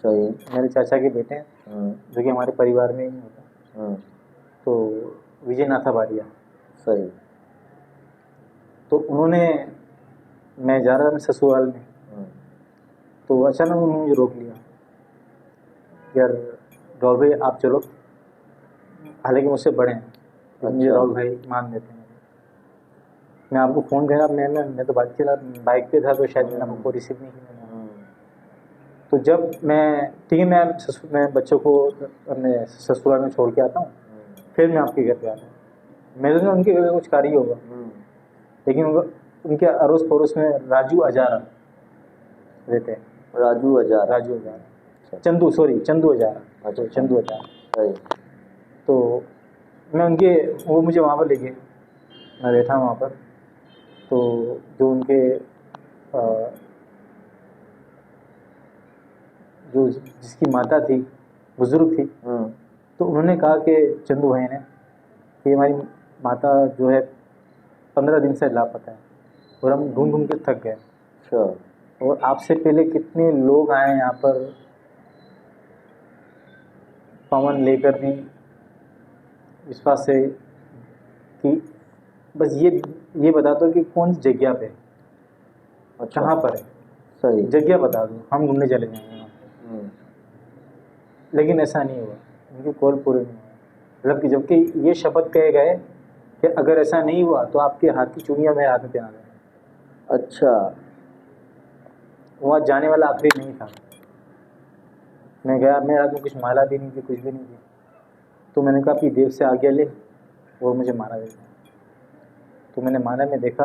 सही। मेरे चाचा के बेटे हैं जो कि हमारे परिवार में ही होता। तो विजय नाथा बारिया। सही। तो उन्होंने, मैं जा रहा था ससुराल में, तो अचानक उन्होंने मुझे रोक लिया, यार राहुल भाई आप चलो। हालांकि मुझसे बड़े हैं लेकिन मुझे राहुल भाई मान देते हैं। मैं आपको फ़ोन करा, मैं तो बाइक पे था, तो शायद मैंने आपको रिसीव नहीं किया। तो जब मैं, ठीक है, मैं बच्चों को अपने ससुराल में छोड़ के आता हूँ, फिर मैं आपके घर पे आता हूँ। मेरे तो उनके घर में कुछ कार्य होगा, लेकिन उनके अड़ोस पड़ोस में राजू हजारा रहते हैं। राजू हजारा। चंदू हजारा। अच्छा, चंदू हजारा। सही। तो मैं वो मुझे वहाँ पर ले गए, मैं बैठा वहाँ पर। तो जो उनके जो जिसकी माता थी, बुजुर्ग थी, तो उन्होंने कहा कि चंदू भाई ने कि हमारी माता जो है 15 दिन से लापता है और हम ढूंढ ढूंढ के थक गए। अच्छा। और आपसे पहले कितने लोग आए यहाँ पर पवन लेकर भी, विश्वास से कि बस ये बता दो कि कौन सी जगह पे, अच्छा, कहाँ पर है, सही, जगह बता दो, हम घूमने चले जाएंगे वहाँ पे। लेकिन ऐसा नहीं हुआ, उनकी कॉल पूरे नहीं हुआ। मतलब कि जबकि ये शपथ कहे गए कि अगर ऐसा नहीं हुआ तो आपके हाथ की चूड़ियाँ मेरे हाथ में पहना देना। अच्छा। वहाँ जाने वाला आखिरी नहीं था। मैं गया, मेरे हाथ में कुछ माला भी नहीं थी, कुछ भी नहीं थी। तो मैंने कहा अपनी देव से आज्ञा ले और मुझे माला दे दे। तो मैंने माला में देखा,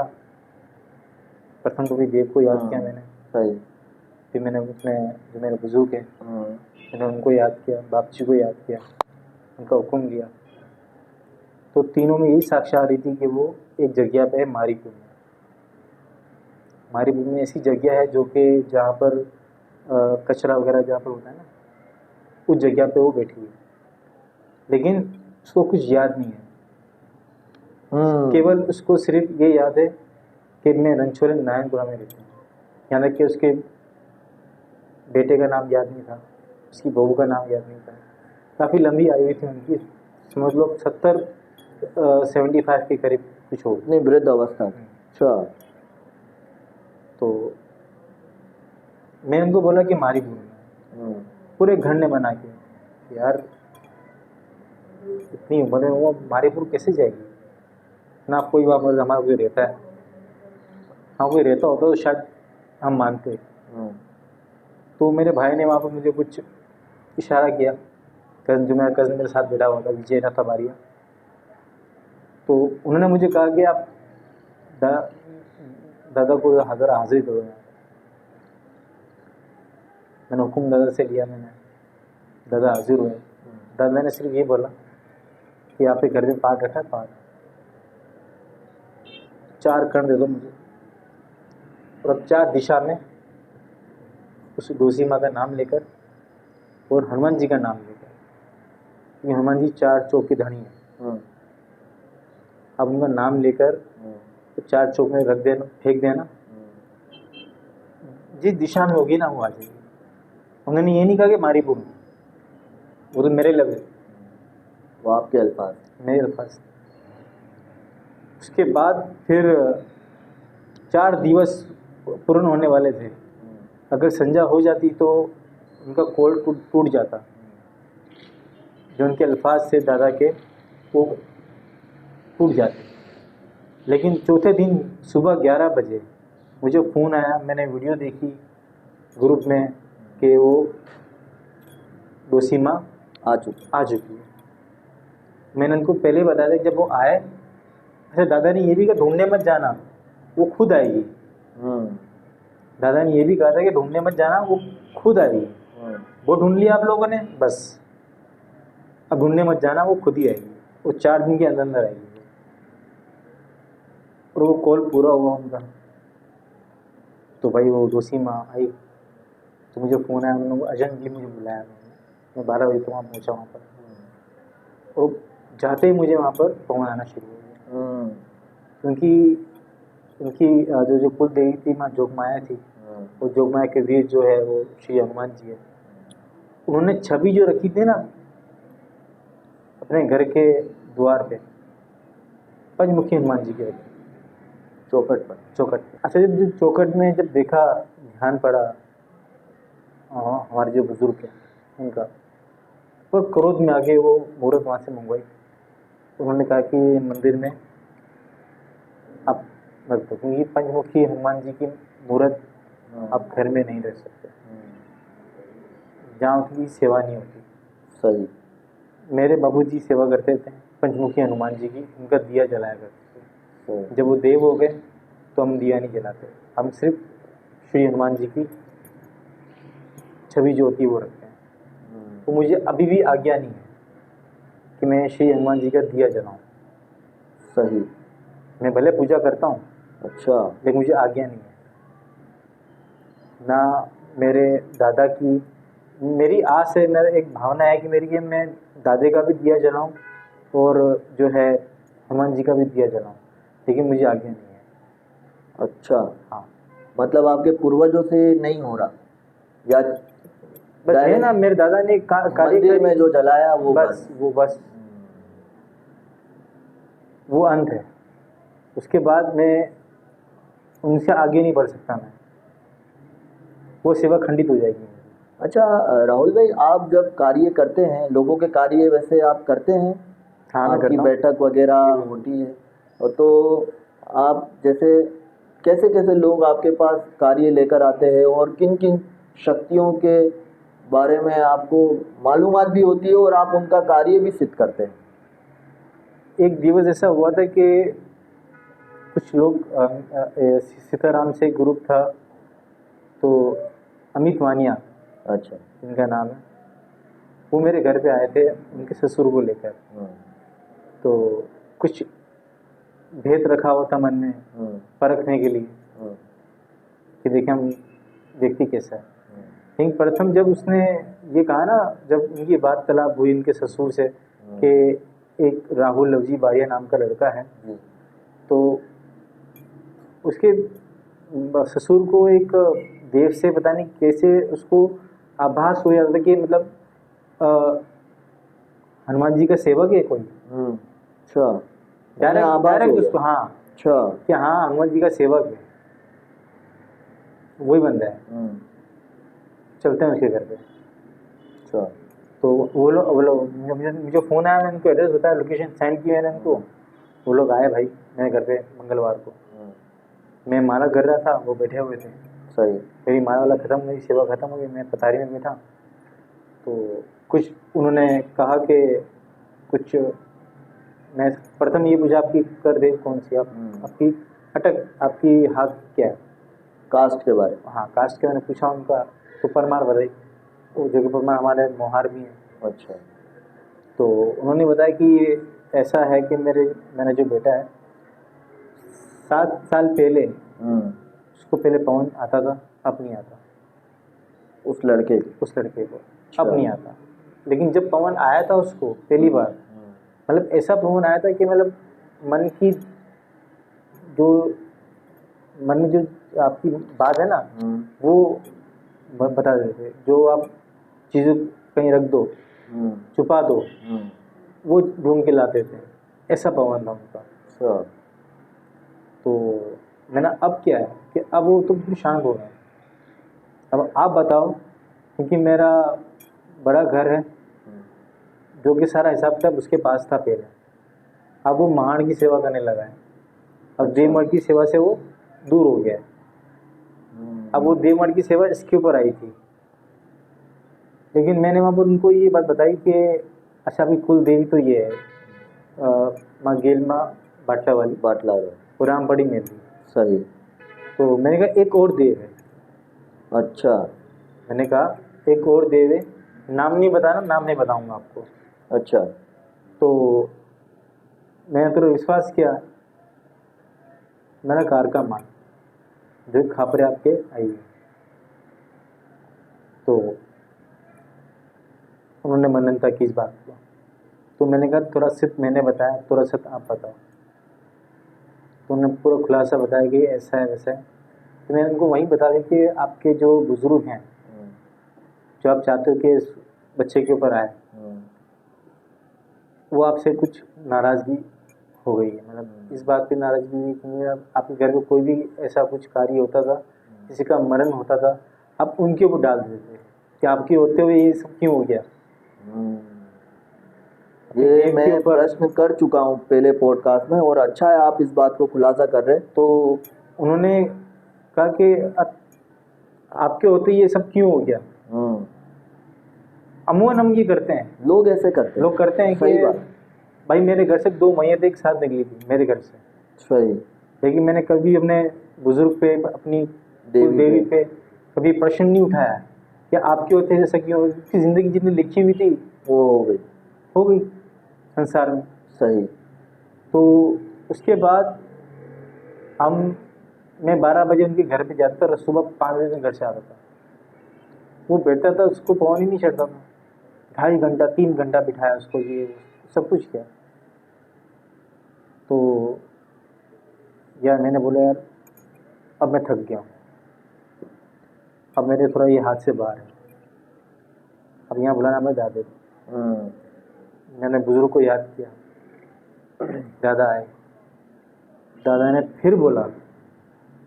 प्रथम तो भी देव को याद किया मैंने। सही। फिर मैंने उसमें जो मेरे बुजुर्ग हैं मैंने उनको याद किया, बाप जी को याद किया, उनका हुक्म लिया। तो तीनों में यही साक्ष्य आ रही थी कि वो एक जगह पे है, मारीपुर में। मारीपुर में ऐसी जगह है जो कि जहाँ पर कचरा वगैरह जहाँ पर होता है ना, उस जगह पे वो बैठी है। लेकिन उसको कुछ याद नहीं है। केवल उसको सिर्फ ये याद है कि मैं रणछोड़ नारायणपुरा में रहती हूँ। यहाँ तक कि उसके बेटे का नाम याद नहीं था, उसकी बहू का नाम याद नहीं था। काफ़ी लंबी आयु थी उनकी, समझ लो 75 के करीब कुछ हो। नहीं, वृद्ध अवस्था। अच्छा। तो मैं उनको बोला कि मारीपुर में, पूरे घर ने बना के, यार इतनी उम्र में वो मारीपुर कैसे जाएगी ना, कोई वहाँ पर हमारा कोई रहता है, हाँ कोई रहता होता तो शायद हम मानते। तो मेरे भाई ने वहाँ पर मुझे कुछ इशारा किया, जो मेरा कज़न मेरे साथ बैठा हुआ था, विजय नाथा बारिया। तो उन्होंने मुझे कहा कि आप दादा को हाजिर करो यहाँ। मैंने हुक्म दादा से लिया, मैंने दादा हाजिर हुए। दादा ने सिर्फ ये बोला कि आपके घर में पाठ रखा है, पाठ 4 कण दे दो मुझे, और अब 4 दिशा में उस दोषी माँ का नाम लेकर और हनुमान जी का नाम लेकर, क्योंकि हनुमान जी 4 चौक की धनी है। अब उनका नाम लेकर तो 4 चौक में रख देना, फेंक देना, जिस दिशा में होगी ना वो आ जाएगी। उन्होंने ये नहीं कहा कि मारीपुर में, वो तो मेरे लगे, वो आपके अल्फाज, मेरे अल्फाज। उसके बाद फिर 4 दिवस पूर्ण होने वाले थे। अगर संध्या हो जाती तो उनका कोल टूट जाता, जो उनके अल्फाज थे दादा के वो टूट जाते। लेकिन चौथे दिन सुबह 11 बजे मुझे फ़ोन आया, मैंने वीडियो देखी ग्रुप में कि वो दोषी माँ आ चुकी है। मैंने उनको पहले बताया था, जब वो आए, अच्छा दादा ने ये भी कहा ढूंढने मत जाना, वो खुद आएगी। दादा ने ये भी कहा था कि ढूंढने मत जाना, वो खुद आएगी। वो ढूंढ लिया आप लोगों ने, बस अब ढूंढने मत जाना, वो खुद ही आएगी, वो 4 दिन के अंदर अंदर आएगी। और वो कॉल पूरा हुआ उनका। तो भाई वो दोषी माँ आई तो मुझे फ़ोन आया, उन्होंने अर्जेंटली मुझे बुलाया। मैं 12 बजे तो वहाँ पहुँचा वहाँ पर, और जाते ही मुझे वहाँ पर फ़ोन आना शुरू हो गया। क्योंकि उनकी जो कुल देवी थी माँ जोगमाया थी, वो जोगमाया के वीर जो है वो श्री हनुमान जी है। उन्होंने छवि जो रखी थी ना अपने घर के द्वार पे, पंचमुखी हनुमान जी की रखी, चौखट। अच्छा, जब चौखट में जब देखा, ध्यान पड़ा हमारे जो बुजुर्ग हैं उनका, और क्रोध में आके वो मूर्त वहाँ से मंगवाई। उन्होंने कहा कि मंदिर में आप रख दो, क्योंकि पंचमुखी हनुमान जी की मूर्त आप घर में नहीं रख सकते, जहाँ उनकी सेवा नहीं होती। सही। मेरे बाबूजी सेवा करते थे पंचमुखी हनुमान जी की, उनका दिया जलाया करते थे। जब वो देव हो गए तो हम दिया नहीं जलाते, हम सिर्फ श्री हनुमान जी की छवि जो होती है वो रखते हैं। तो मुझे अभी भी आज्ञा नहीं है कि मैं श्री हनुमान जी का दिया जलाऊं। सही। मैं भले पूजा करता हूँ, अच्छा, लेकिन मुझे आज्ञा नहीं है। ना मेरे दादा की, मेरी आस है, मेरा एक भावना है कि मेरी, कि मैं दादे का भी दिया जलाऊं और जो है हनुमान जी का भी दिया जलाऊं, लेकिन मुझे आज्ञा नहीं है। अच्छा, हाँ, मतलब आपके पूर्वजों से नहीं हो रहा, या बस है ना, मेरे दादा ने मंदिर में जो जलाया वो बस वो अंत है। उसके बाद मैं उनसे आगे नहीं बढ़ सकता, मैं वो सेवा खंडित हो जाएगी। अच्छा राहुल भाई, आप जब कार्य करते हैं, लोगों के कार्य वैसे आप करते हैं? हाँ, मैं आपकी करता हूँ। बैठक वगैरह होती है, और तो आप जैसे कैसे कैसे लोग आपके पास कार्य लेकर आते हैं, और किन किन शक्तियों के बारे में आपको मालूमात भी होती है, और आप उनका कार्य भी सिद्ध करते हैं? एक दिवस ऐसा हुआ था कि कुछ लोग सीताराम से ग्रुप था, तो अमित वानिया, अच्छा, इनका नाम है, वो मेरे घर पे आए थे उनके ससुर को लेकर। तो कुछ भेद रखा हुआ था मन में परखने के लिए कि देखें हम व्यक्ति कैसा है। लेकिन प्रथम जब उसने ये कहा ना, जब उनकी बात तलाब हुई उनके ससुर से कि एक राहुल लवजी बारिया नाम का लड़का है, तो उसके ससुर को एक देव से पता नहीं कैसे उसको आभास हो जाता था कि मतलब हनुमान जी का सेवक है कोई। अच्छा, डायरेक्ट उसको, हाँ, अच्छा, कि हाँ हनुमान जी का सेवक है, वही बंदा है। चलते हैं उसके घर पे। अच्छा, तो वो लोग मुझे फ़ोन आया, मैंने उनको एड्रेस बताया, लोकेशन सेंड की मैंने उनको। वो लोग आए भाई मेरे घर पे मंगलवार को। मैं माला कर रहा था, वो बैठे हुए थे। सही। मेरी माला वाला ख़त्म, मेरी सेवा ख़त्म हो गई, मैं पथारी में बैठा। तो कुछ उन्होंने कहा कि कुछ, मैं प्रथम ये पूछा आपकी कर दे कौन सी, आपकी अटक, आपकी हाथ क्या है, कास्ट के बारे में? हाँ, कास्ट के मैंने पूछा उनका, तो परमार बताई, वो जो कि परमार हमारे मोहार भी हैं। अच्छा। तो उन्होंने बताया कि ऐसा है कि मेरा जो बेटा है 7 साल पहले उसको पहले पवन आता था, अब नहीं आता। उस लड़के को। अब नहीं आता। लेकिन जब पवन आया था उसको पहली बार, मतलब ऐसा पवन आया था कि मतलब मन की जो मन में जो आपकी बात है ना, वो बता देते। जो आप चीज़ों कहीं रख दो, छुपा दो, वो ढूंढ के लाते थे। ऐसा पवन था उनका। अच्छा। तो मैंने अब क्या है कि अब वो तो बिल्कुल शांत हो गए। अब आप बताओ, क्योंकि मेरा बड़ा घर है जो कि सारा हिसाब किताब उसके पास था पहले। अब वो महान की सेवा करने लगा है। अब देवमठ की सेवा से वो दूर हो गया है। अब वो देवमठ की सेवा इसके ऊपर आई थी। लेकिन मैंने वहाँ पर उनको ये बात बताई कि अच्छा अभी कुल देवी तो ये है माँ गेल माँ बाटला वाली, वो रामपड़ी में थी। सही। तो मैंने कहा एक और देव है। अच्छा। मैंने कहा एक और देव है, नाम नहीं बताना, नाम नहीं बताऊंगा आपको। अच्छा। तो मैंने तो विश्वास किया। मैंने कार का मान जो खापरे आपके आई है। तो उन्होंने मननता की इस बात को। तो मैंने कहा थोड़ा सिर्फ मैंने बताया, थोड़ा सिर्फ आप बताओ। तो उन्होंने पूरा खुलासा बताया कि ऐसा है वैसा है। तो मैंने उनको वहीं बता दिया कि आपके जो बुजुर्ग हैं, जो आप चाहते हो कि इस बच्चे के ऊपर आए, वो आपसे कुछ नाराज़गी हो गई है। मतलब इस बात की नाराज़गी हुई कि आपके घर में कोई भी ऐसा कुछ कार्य होता था, किसी का मरण होता था, आप उनके ऊपर डाल देते कि आपके होते हुए ये सब क्यों हो गया। ये मैं प्रश्न कर चुका हूँ पहले पॉडकास्ट में, और अच्छा है आप इस बात को खुलासा कर रहे हैं। तो उन्होंने कहा कि आपके होते ये सब क्यों हो गया। अमूमन हम ये करते हैं, लोग ऐसे करते हैं कि भाई मेरे घर से 2 मैयत एक साथ निकली थी मेरे घर से। सही। लेकिन मैंने कभी अपने बुजुर्ग पे, अपनी देवी पे कभी प्रश्न नहीं उठाया कि आपके होते जैसा क्यों। उसकी ज़िंदगी जितनी लिखी हुई थी वो हो गई संसार में। सही। तो उसके बाद मैं 12 बजे उनके घर पे जाता था, सुबह 5 बजे घर से आता था। वो बैठता था, उसको पवन ही नहीं चढ़ता था। 2.5 घंटा 3 घंटा बिठाया उसको, ये सब कुछ किया। तो यार मैंने बोला यार अब मैं थक गया हूँ, अब मेरे थोड़ा ये हाथ से बाहर है, अब यहाँ बुलाना मैं जा देता। मैंने बुजुर्ग को याद किया, दादा आए। दादा ने फिर बोला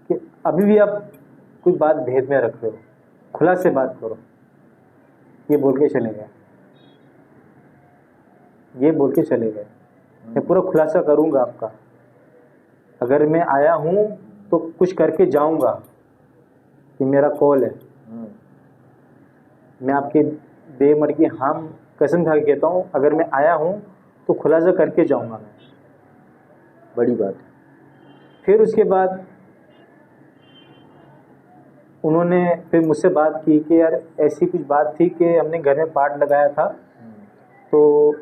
कि अभी भी आप कुछ बात भेद में रख रहे हो, खुला से बात करो। ये बोल के चले गए। मैं पूरा खुलासा करूँगा आपका। अगर मैं आया हूँ तो कुछ करके जाऊँगा, कि मेरा कॉल है। मैं आपके देवमठ की हम कसम खा के कहता हूँ, अगर मैं आया हूँ तो खुलासा करके जाऊँगा मैं। बड़ी बात। फिर उसके बाद उन्होंने फिर मुझसे बात की कि यार ऐसी कुछ बात थी कि हमने घर में पाठ लगाया था, तो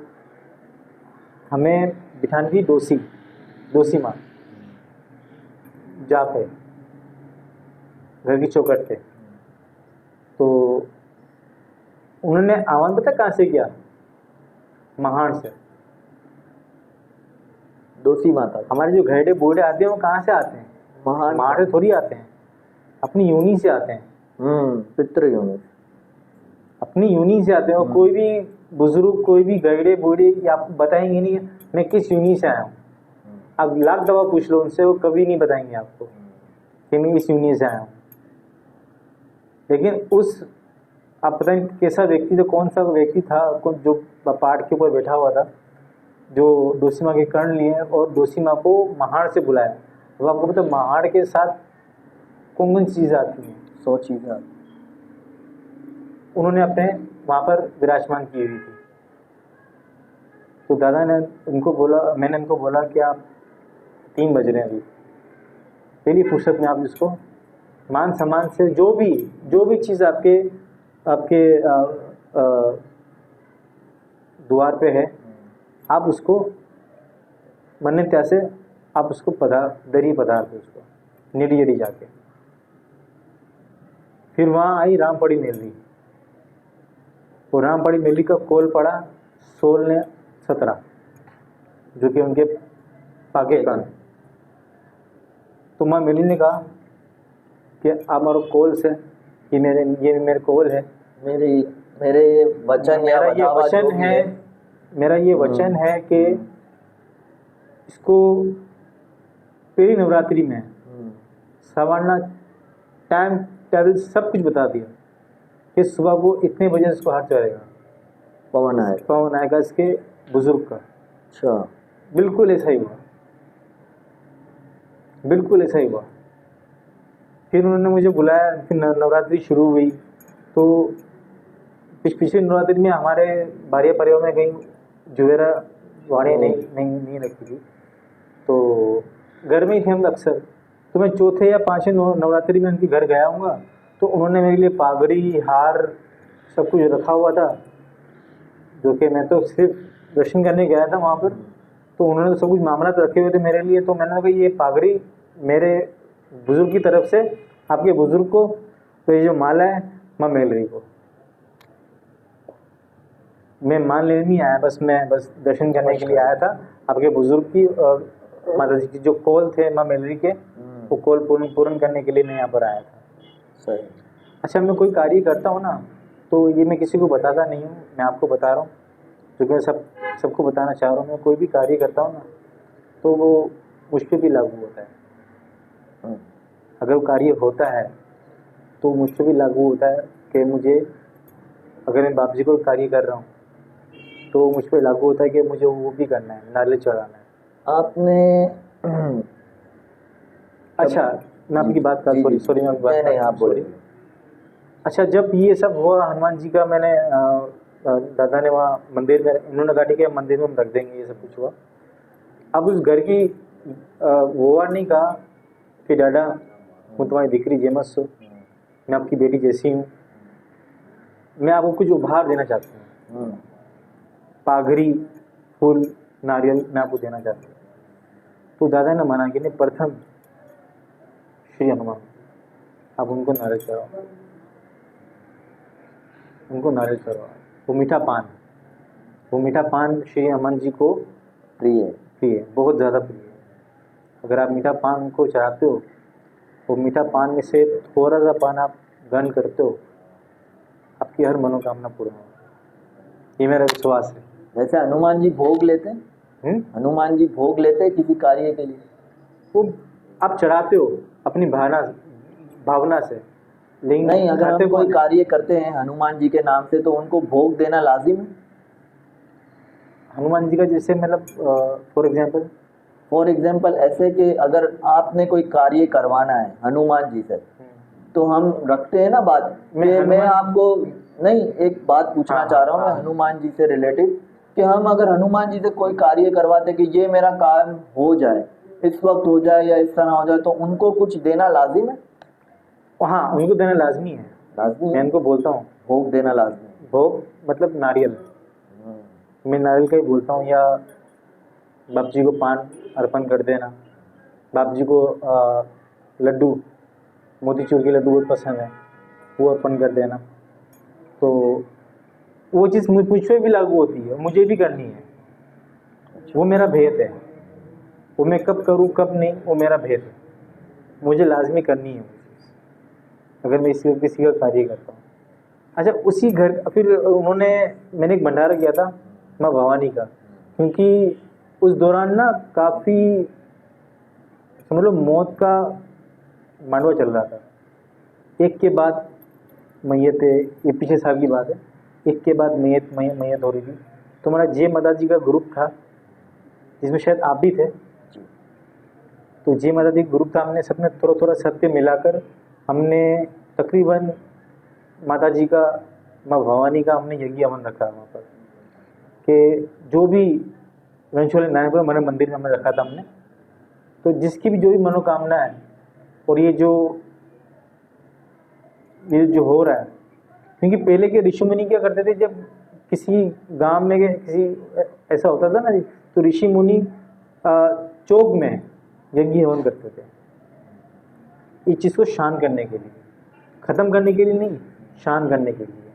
हमें बिठानी थी दोसी माँ जा पे घर की चौखट पे। तो उन्होंने आह्वान पता कहाँ से किया? महान से। दोसी माता। हमारे जो घरड़े बूढ़े आते हैं वो कहाँ से आते हैं? महान से थोड़ी आते हैं, अपनी योनि से आते हैं। पितृ योनि, अपनी यूनि से आते हैं। कोई भी बुजुर्ग, कोई भी गैड़े बूढ़े आपको बताएंगे नहीं मैं किस यूनि से आया हूँ। अब लाख दफा पूछ लो उनसे, वो कभी नहीं बताएंगे आपको कि मैं इस यूनि से आया हूँ। लेकिन उस आप पता नहीं कैसा व्यक्ति, तो कौन सा व्यक्ति था जो पाठ के ऊपर बैठा हुआ था, जो दोसी माँ के कर्ण लिए और दोसी माँ को महाड़ से बुलाया। तो आपको पता महाड़ के साथ कौन कौन चीज़ें आती हैं? 100 चीज़ें आती। उन्होंने अपने वहाँ पर विराजमान की हुई थी। तो दादा ने उनको बोला, मैंने उनको बोला कि आप 3 बज रहे हैं अभी, पहली फुर्सत में आप इसको मान सम्मान से जो भी चीज़ आपके द्वार पे है, आप उसको मान्यता से आप उसको दरी पधार दो, उसको निडी जड़ी जाके। फिर वहाँ आई रामपड़ी मेलरी। वो रामबाड़ी मेली का कोल पड़ा 16 ने 17, जो कि उनके पाके कण। तो माँ मेली ने कहा कि आप मारो कोल से, ये मेरे कोल है, मेरे वचन या मेरा ये वदावा जो वचन भी है, मेरा ये वचन है कि इसको पहली नवरात्रि में सवारना टाइम टेबल सब कुछ बता दिया कि सुबह को इतने बजे इसको हाथ चढ़ेगा, पवन आएगा इसके बुजुर्ग का। अच्छा, बिल्कुल ऐसा ही हुआ, बिल्कुल ऐसा ही हुआ। फिर उन्होंने मुझे बुलाया, फिर नवरात्रि शुरू हुई। तो पिछले नवरात्रि में हमारे बारिया परिवार में कहीं जुवेरा वाणी नहीं रखी थी, तो घर में ही थे हम अक्सर। तो मैं चौथे या पांचवें नवरात्रि में उनके घर गया हूँगा, तो उन्होंने मेरे लिए पागड़ी, हार सब कुछ रखा हुआ था, जो कि मैं तो सिर्फ दर्शन करने गया था वहाँ पर। तो उन्होंने तो सब कुछ मामला रखे हुए थे मेरे लिए। तो मैंने कहा ये पागड़ी मेरे बुजुर्ग की तरफ से आपके बुजुर्ग को, तो ये जो माला है माँ मेलरी को। मैं मान लेने नहीं आया, मैं बस दर्शन करने के लिए आया था। आपके बुजुर्ग की और माता जी की जो कोल थे माँ मेलरी के, वो कोल पूर्ण करने के लिए मैं यहाँ पर आया था। सही। अच्छा, मैं कोई कार्य करता हूँ ना, तो ये मैं किसी को बताता नहीं हूँ, मैं आपको बता रहा हूँ, क्योंकि मैं सबको बताना चाह रहा हूँ। मैं कोई भी कार्य करता हूँ ना, तो वो मुझ पर भी लागू होता है। अगर वो कार्य होता है तो मुझ पर भी लागू होता है कि मुझे, अगर मैं बाप जी को कार्य कर रहा हूँ तो मुझ पर लागू होता है कि मुझे वो भी करना है, नारियल चढ़ाना है। आपने अच्छा, मैं आपकी बात कर, सॉरी मैं आपकी बात नहीं, आप बोलिए। अच्छा, जब ये सब हुआ हनुमान जी का, मैंने दादा ने वहाँ मंदिर में, उन्होंने कहा ठीक है मंदिर में हम रख देंगे, ये सब कुछ हुआ। अब उस घर की वो नहीं कहा कि डाडा मैं तुम्हारी दिकरी जेमत सो, मैं आपकी बेटी जैसी हूँ, मैं आपको कुछ उपहार देना चाहती हूँ, पाघड़ी, फूल, नारियल मैं आपको देना चाहती हूँ। तो दादा ने मना कि नहीं, प्रथम श्री हनुमान, आप उनको नारियल चढ़ाओ, उनको नारियल चढ़ाओ। वो मीठा पान श्री हनुमान जी को प्रिय, बहुत ज़्यादा प्रिय है। अगर आप मीठा पान उनको चढ़ाते हो, वो मीठा पान में से थोड़ा सा पान आप ग्रहण करते हो, आपकी हर मनोकामना पूर्ण हो, ये मेरा विश्वास है। वैसे हनुमान जी भोग लेते हैं? हनुमान जी भोग लेते हैं किसी कार्य के लिए? वो आप चढ़ाते हो अपनी भावना से, लेकिन नहीं, अगर हम कोई कार्य करते हैं हनुमान जी के नाम से तो उनको भोग देना लाजिम है? हनुमान जी का जैसे मतलब फॉर एग्जाम्पल ऐसे कि अगर आपने कोई कार्य करवाना है हनुमान जी से, तो हम रखते हैं ना बात। मैं आपको नहीं, एक बात पूछना चाह रहा हूँ मैं हनुमान जी से रिलेटेड, कि हम अगर हनुमान जी से कोई कार्य करवाते कि ये मेरा काम हो जाए, इस वक्त हो जाए या इस तरह हो जाए, तो उनको कुछ देना लाजिम है? हाँ, उनको देना लाजमी है। मैं उनको बोलता हूँ भोग देना लाजमी है। भोग मतलब नारियल, मैं नारियल का ही बोलता हूँ, या बाप जी को पान अर्पण कर देना। बाप जी को लड्डू, मोतीचूर के लड्डू बहुत पसंद है, वो अर्पण कर देना। तो वो चीज़ मुझ पर भी लागू होती है, मुझे भी करनी है, वो मेरा भेद है। वो मैं कब करूँ कब नहीं, वो मेरा भेद है, मुझे लाजमी करनी है अगर मैं किसी का कार्य करता हूँ। अच्छा, उसी घर फिर मैंने एक भंडारा किया था माँ भवानी का, क्योंकि उस दौरान ना काफ़ी समझ लो मौत का मांडवा चल रहा था, एक के बाद मैयत, ये पिछले साल की बात है, एक के बाद मैयत हो रही थी। तो हमारा जय माता जी का ग्रुप था, जिसमें शायद आप भी थे। तो जय माता जी ग्रुप था, हमने सबने थोड़ा थोड़ा सत्य मिलाकर हमने तकरीबन माता जी का, माँ भवानी का हमने यज्ञ हवन रखा वहाँ पर, कि जो भी इवेंचुअली नारायणपुर मैंने मंदिर में हमने रखा था हमने। तो जिसकी भी जो भी मनोकामना है, और ये जो हो रहा है, क्योंकि पहले के ऋषि मुनि क्या करते थे, जब किसी गांव में किसी ऐसा होता था ना, तो ऋषि मुनि चौक में यज्ञ हवन करते थे, इस चीज़ को शांत करने के लिए, ख़त्म करने के लिए नहीं, शांत करने के लिए।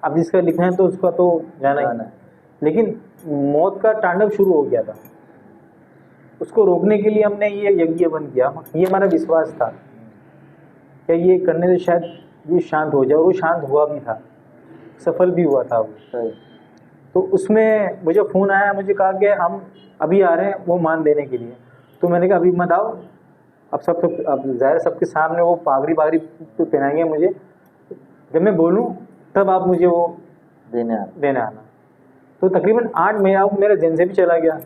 अब जिसका लिखना है तो उसका तो जाना ही जाना है। लेकिन मौत का तांडव शुरू हो गया था, उसको रोकने के लिए हमने ये यज्ञ बंद किया। ये हमारा विश्वास था कि ये करने से शायद ये शांत हो जाए, और वो शांत हुआ भी था, सफल भी हुआ था वो। सही। तो उसमें मुझे फ़ोन आया, मुझे कहा कि हम अभी आ रहे हैं वो मान देने के लिए। तो मैंने कहा अभी मत आओ, अब सब तो अब ज़ाहिर सबके सामने वो पागड़ी पहनाएंगे मुझे, जब मैं बोलूं तब आप मुझे वो देने आना। तो तकरीबन 8 महीना वो मेरा जन से भी चला गया।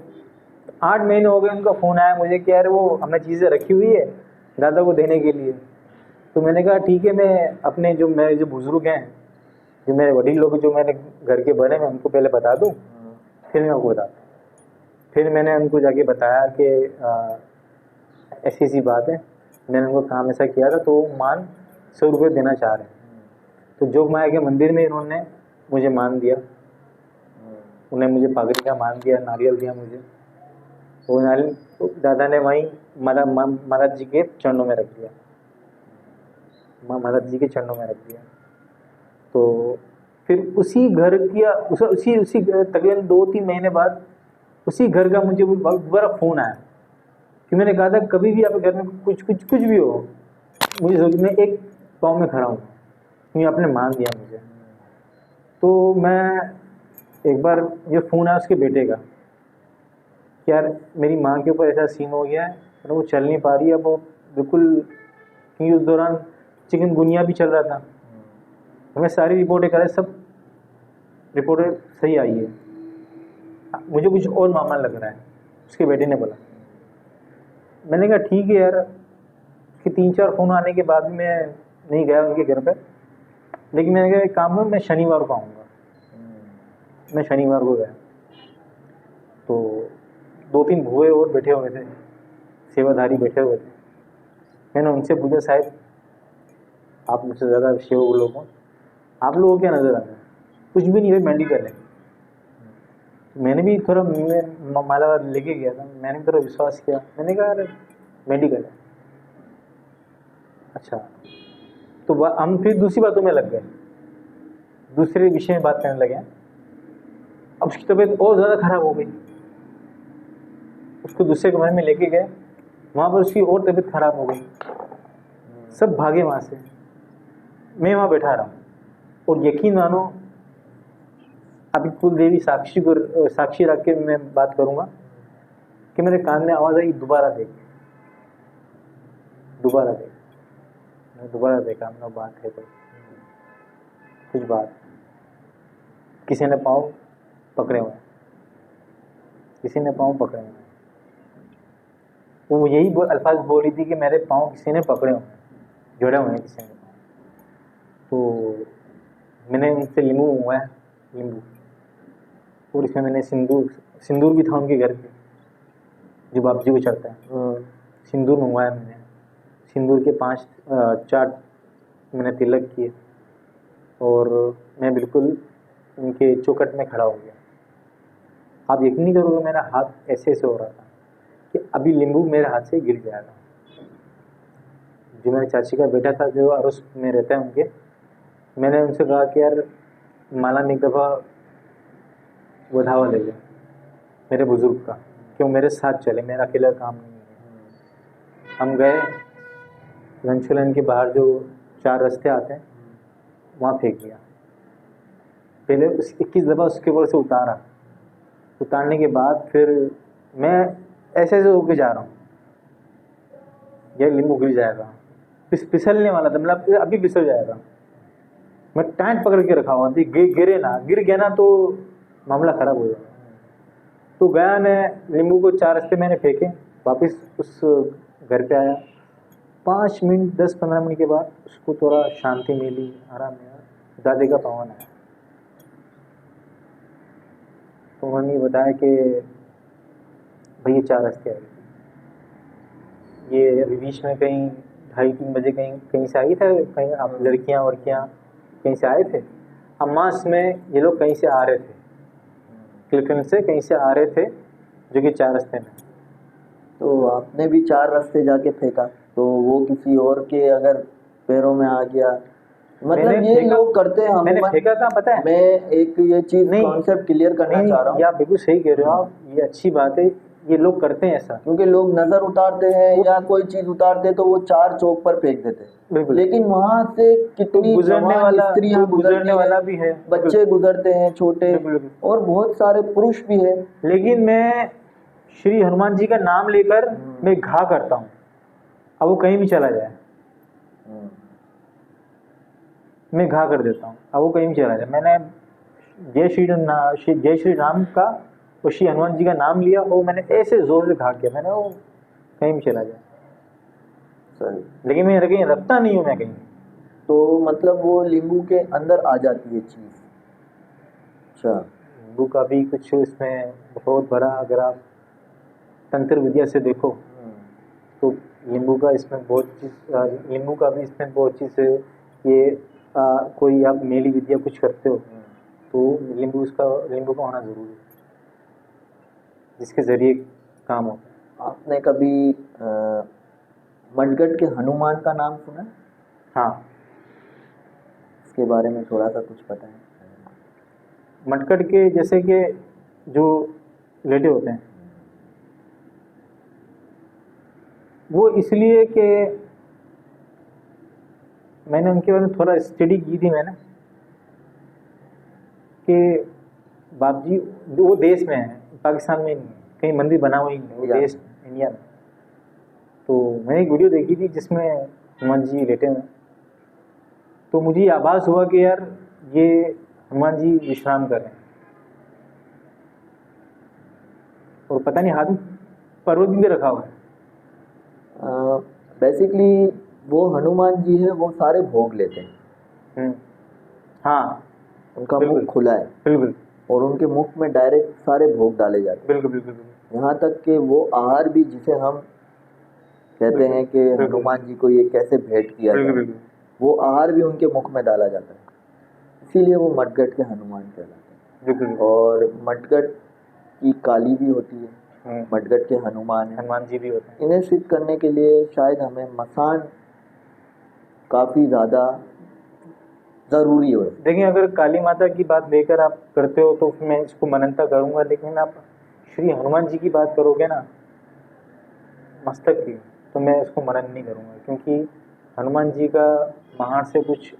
8 महीने हो गए, उनका फ़ोन आया मुझे कि यार वो हमने चीज़ें रखी हुई है दादा को देने के लिए। तो मैंने कहा ठीक है, मैं अपने जो मेरे जो बुज़ुर्ग हैं, जो मेरे वडील लोग, जो मैंने घर के बड़े हैं, उनको पहले बता दूँ, फिर मैं उनको बताता। फिर मैंने उनको जाके बताया कि ऐसी ऐसी बात है, मैंने उनको काम ऐसा किया था, तो वो मान 100 रुपये देना चाह रहे हैं। तो जोग माया के मंदिर में इन्होंने मुझे मान दिया, उन्हें मुझे पगड़ी का मान दिया, नारियल दिया मुझे। वो नारियल तो दादा ने वहीं महाराज जी के चरणों में रख दिया, महाराज जी के चरणों में रख दिया। तो फिर उसी घर की उसी तकरीबन 2-3 महीने बाद उसी घर का मुझे दोबारा फ़ोन आया कि मैंने कहा था कभी भी आपके घर में कुछ भी हो, मुझे मैं एक पाँव में खड़ा हूँ, क्योंकि आपने मान दिया मुझे। तो मैं एक बार ये फ़ोन आया उसके बेटे का कि यार मेरी माँ के ऊपर ऐसा सीन हो गया है, मतलब वो चल नहीं पा रही है, अब वो बिल्कुल, क्योंकि उस दौरान चिकनगुनिया भी चल रहा था। हमें सारी रिपोर्टें कराए, सब रिपोर्टें सही आई है, मुझे कुछ और मामला लग रहा है, उसके बेटे ने बोला। मैंने कहा ठीक है यार, कि 3-4 फ़ोन आने के बाद मैं नहीं गया उनके घर पर, लेकिन मैंने कहा एक काम में मैं शनिवार को आऊँगा। मैं शनिवार को गया, तो 2-3 भूए और बैठे हुए थे, सेवाधारी बैठे हुए थे। मैंने उनसे पूछा साहब आप मुझसे ज़्यादा शिव लोग हो, आप लोगों को क्या नज़र आता है? कुछ भी नहीं भाई, मेडिकल है। मैंने भी थोड़ा माला लेके गया था, मैंने भी थोड़ा विश्वास किया, मैंने कहा अरे मेडिकल है। अच्छा, तो हम फिर दूसरी बातों में लग गए, दूसरे विषय में बात करने लगे। अब उसकी तबीयत और ज़्यादा ख़राब हो गई, उसको दूसरे कमरे में लेके गए, वहाँ पर उसकी और तबीयत ख़राब हो गई, सब भागे वहाँ से। मैं वहाँ बैठा रहा, और यकीन मानो अभी कुल देवी साक्षी रख के मैं बात करूँगा कि मेरे कान में आवाज़ आई दोबारा देख। मैं दोबारा देखा, हमने बात है तो कुछ बात, किसी ने पाँव पकड़े हुए, वो यही अल्फाज बोल रही थी कि मेरे पाँव किसी ने पकड़े हुए, जोड़े हुए हैं किसी ने। तो मैंने उनसे लींबू मंगवाया, और इसमें मैंने सिंदूर भी था उनके घर पे जो बाप जी को चढ़ता है, सिंदूर मंगवाया मैंने। सिंदूर के 4 मैंने तिलक किए, और मैं बिल्कुल उनके चौखट में खड़ा हो गया। आप यकीन नहीं करोगे, मेरा हाथ ऐसे हो रहा था कि अभी नींबू मेरे हाथ से गिर जाएगा। जो मेरे चाची का बेटा था जो अड़ोस में रहता है उनके, मैंने उनसे कहा कि यार माला में एक दफ़ा बढ़ावा ले ले मेरे बुज़ुर्ग का, क्यों मेरे साथ चले, मेरा अकेला काम नहीं है। हम गए लंचुलन के बाहर जो 4 रास्ते आते हैं वहाँ फेंक दिया। पहले 21 दफ़ा उसके ऊपर से उतारने के बाद फिर मैं ऐसे होके जा रहा हूँ, यह नींबू गिर जाएगा, फिसलने वाला था, मतलब अभी फिसल जाएगा। मैं टाइट पकड़ के रखा हुआ थी, गिर गया ना तो मामला ख़राब हो जाएगा। तो गया, मैं नींबू को 4 रास्ते मैंने फेंके, वापस उस घर पे आया। 5 मिनट 10-15 मिनट के बाद उसको थोड़ा शांति मिली, आराम मिला, दादी का पवन आया। तो उन्होंने बताया कि भाई ये 4 रास्ते आए, ये बीच में कहीं 2:30-3 बजे कहीं से आई थे, कहीं आप लड़कियाँ कहीं से आए थे। अम्मास में ये लोग कहीं से आ रहे थे, क्लिफ्टन से कहीं से आ रहे थे, जो कि 4 रास्ते में। तो आपने भी 4 रास्ते जाके फेंका, तो वो किसी और के अगर पैरों में आ गया मतलब ये लोग करते हैं, मैंने फेंका था, पता है? मैं एक ये चीज नहीं, कॉन्सेप्ट क्लियर करना चाह रहा हूँ। आप बिल्कुल सही कह रहे हो आप, ये अच्छी बात है, ये लोग करते हैं ऐसा। क्योंकि लोग नजर उतारते हैं या कोई चीज उतारते हैं तो वो चार चौक पर फेंक देते हैं, बिल्कुल। लेकिन वहां से कितनी गुजरने जवान वाला, स्त्रियां गुजरने वाला भी है, बच्चे गुजरते हैं छोटे, बिल्कुल। और बहुत सारे पुरुष भी है। लेकिन मैं श्री हनुमान जी का नाम लेकर मैं घा करता हूँ, अब वो कहीं भी चला जाए मैं घा कर देता हूँ, अब वो कहीं भी चला जाए। मैंने जय श्री राम का और श्री हनुमान जी का नाम लिया, और मैंने ऐसे जोर से घा किया, मैंने वो कहीं भी चला जाए। सही। लेकिन मैं कहीं रखता नहीं हूँ मैं कहीं। तो मतलब वो लींबू के अंदर आ जाती है चीज। अच्छा। नींबू का भी कुछ इसमें बहुत बड़ा, अगर आप तंत्र विद्या से देखो तो नींबू का इसमें बहुत चीज, नींबू का भी इसमें बहुत चीज है। ये कोई आप मेली विद्या कुछ करते हो तो नींबू का होना जरूरी है, जिसके जरिए काम होता है। आपने कभी मडगढ़ के हनुमान का नाम सुना? हाँ, इसके बारे में थोड़ा सा कुछ पता है? मटकड़ के जैसे कि जो लेटे होते हैं वो इसलिए कि मैंने उनके बारे में थोड़ा स्टडी की थी मैंने, कि बाप जी वो देश में है, पाकिस्तान में नहीं है, कहीं मंदिर बना हुआ ही नहीं, वो देश इंडिया में। तो मैंने एक वीडियो देखी थी जिसमें हनुमान जी लेटे हुए, तो मुझे आभास हुआ कि यार ये हनुमान जी विश्राम कर रहे हैं, और पता नहीं हाथ में पर्वत भी रखा हुआ है। बेसिकली वो हनुमान जी है, वो सारे भोग लेते हैं। हाँ, उनका मुख खुला है, बिल्कुल, और उनके मुख में डायरेक्ट सारे भोग डाले जाते हैं। बिल्कुल बिल्कुल। यहाँ तक कि वो आहार भी जिसे हम कहते हैं कि हनुमान जी को ये कैसे भेंट किया जाए, वो आहार भी उनके मुख में डाला जाता है, इसीलिए वो मडगढ़ के हनुमान कहलाते हैं। और मडगढ़ की काली भी होती है, मडगढ़ के हनुमान जी भी होते हैं। इन्हें सिद्ध करने के लिए शायद हमें मसान काफ़ी ज़्यादा ज़रूरी हो। देखिए, अगर काली माता की बात लेकर आप करते हो तो मैं इसको मान्यता करूँगा, लेकिन आप श्री हनुमान जी की बात करोगे ना मस्तक की, तो मैं इसको मनन नहीं करूँगा, क्योंकि हनुमान जी का महान से कुछ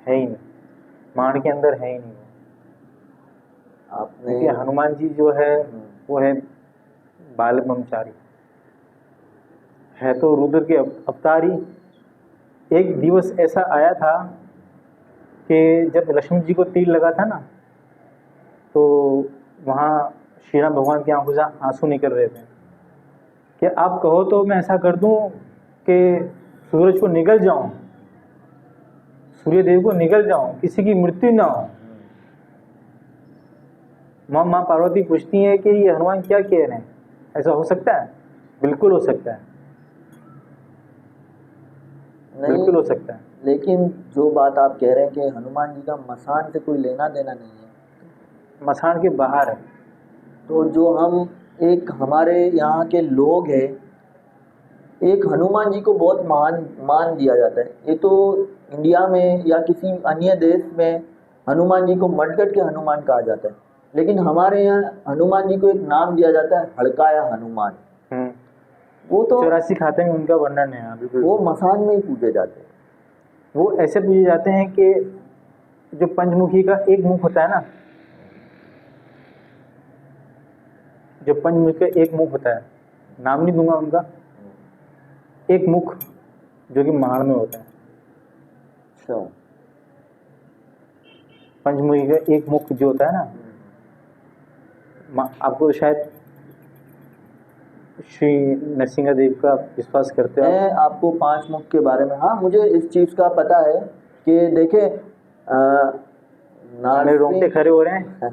है ही नहीं, महान के अंदर है ही नहीं। आपने हनुमान जी जो है वो है बाल ब्रह्मचारी है, तो रुद्र के अवतार ही। एक दिवस ऐसा आया था कि जब लक्ष्मण जी को तीर लगा था ना, तो वहाँ श्री राम भगवान की आंखों से आंसू निकल रहे थे कि आप कहो तो मैं ऐसा कर दूं कि सूरज को निगल जाऊं, सूर्य देव को निगल जाऊं, किसी की मृत्यु ना हो। माँ पार्वती पूछती है कि ये हनुमान क्या कह रहे हैं, ऐसा हो सकता है? बिल्कुल हो सकता है, बिल्कुल हो सकता है। लेकिन जो बात आप कह रहे हैं कि हनुमान जी का मसान से कोई लेना देना नहीं है, मसान के बाहर है। तो जो हम एक हमारे यहाँ के लोग हैं, एक हनुमान जी को बहुत मान दिया जाता है। ये तो इंडिया में या किसी अन्य देश में हनुमान जी को मडगढ़ के हनुमान कहा जाता है, लेकिन हमारे यहाँ हनुमान जी को एक नाम दिया जाता है हड़काया हनुमान। वो तो 84 खाते में उनका वर्णन है। बिल्कुल, वो मसान में ही पूजे जाते हैं। वो ऐसे पूजे जाते हैं कि जो पंचमुखी का एक मुख होता है ना, जो पंचमुखी का एक मुख होता है, नाम नहीं दूंगा उनका, एक मुख जो कि महान में होता है। अच्छा, पंचमुखी का एक मुख जो होता है ना, आपको शायद श्री नरसिंहदेव का विश्वास करते हो? मैं आपको 5 मुख के बारे में, हाँ मुझे इस चीज़ का पता है कि देखे रोंगटे खड़े हो रहे हैं।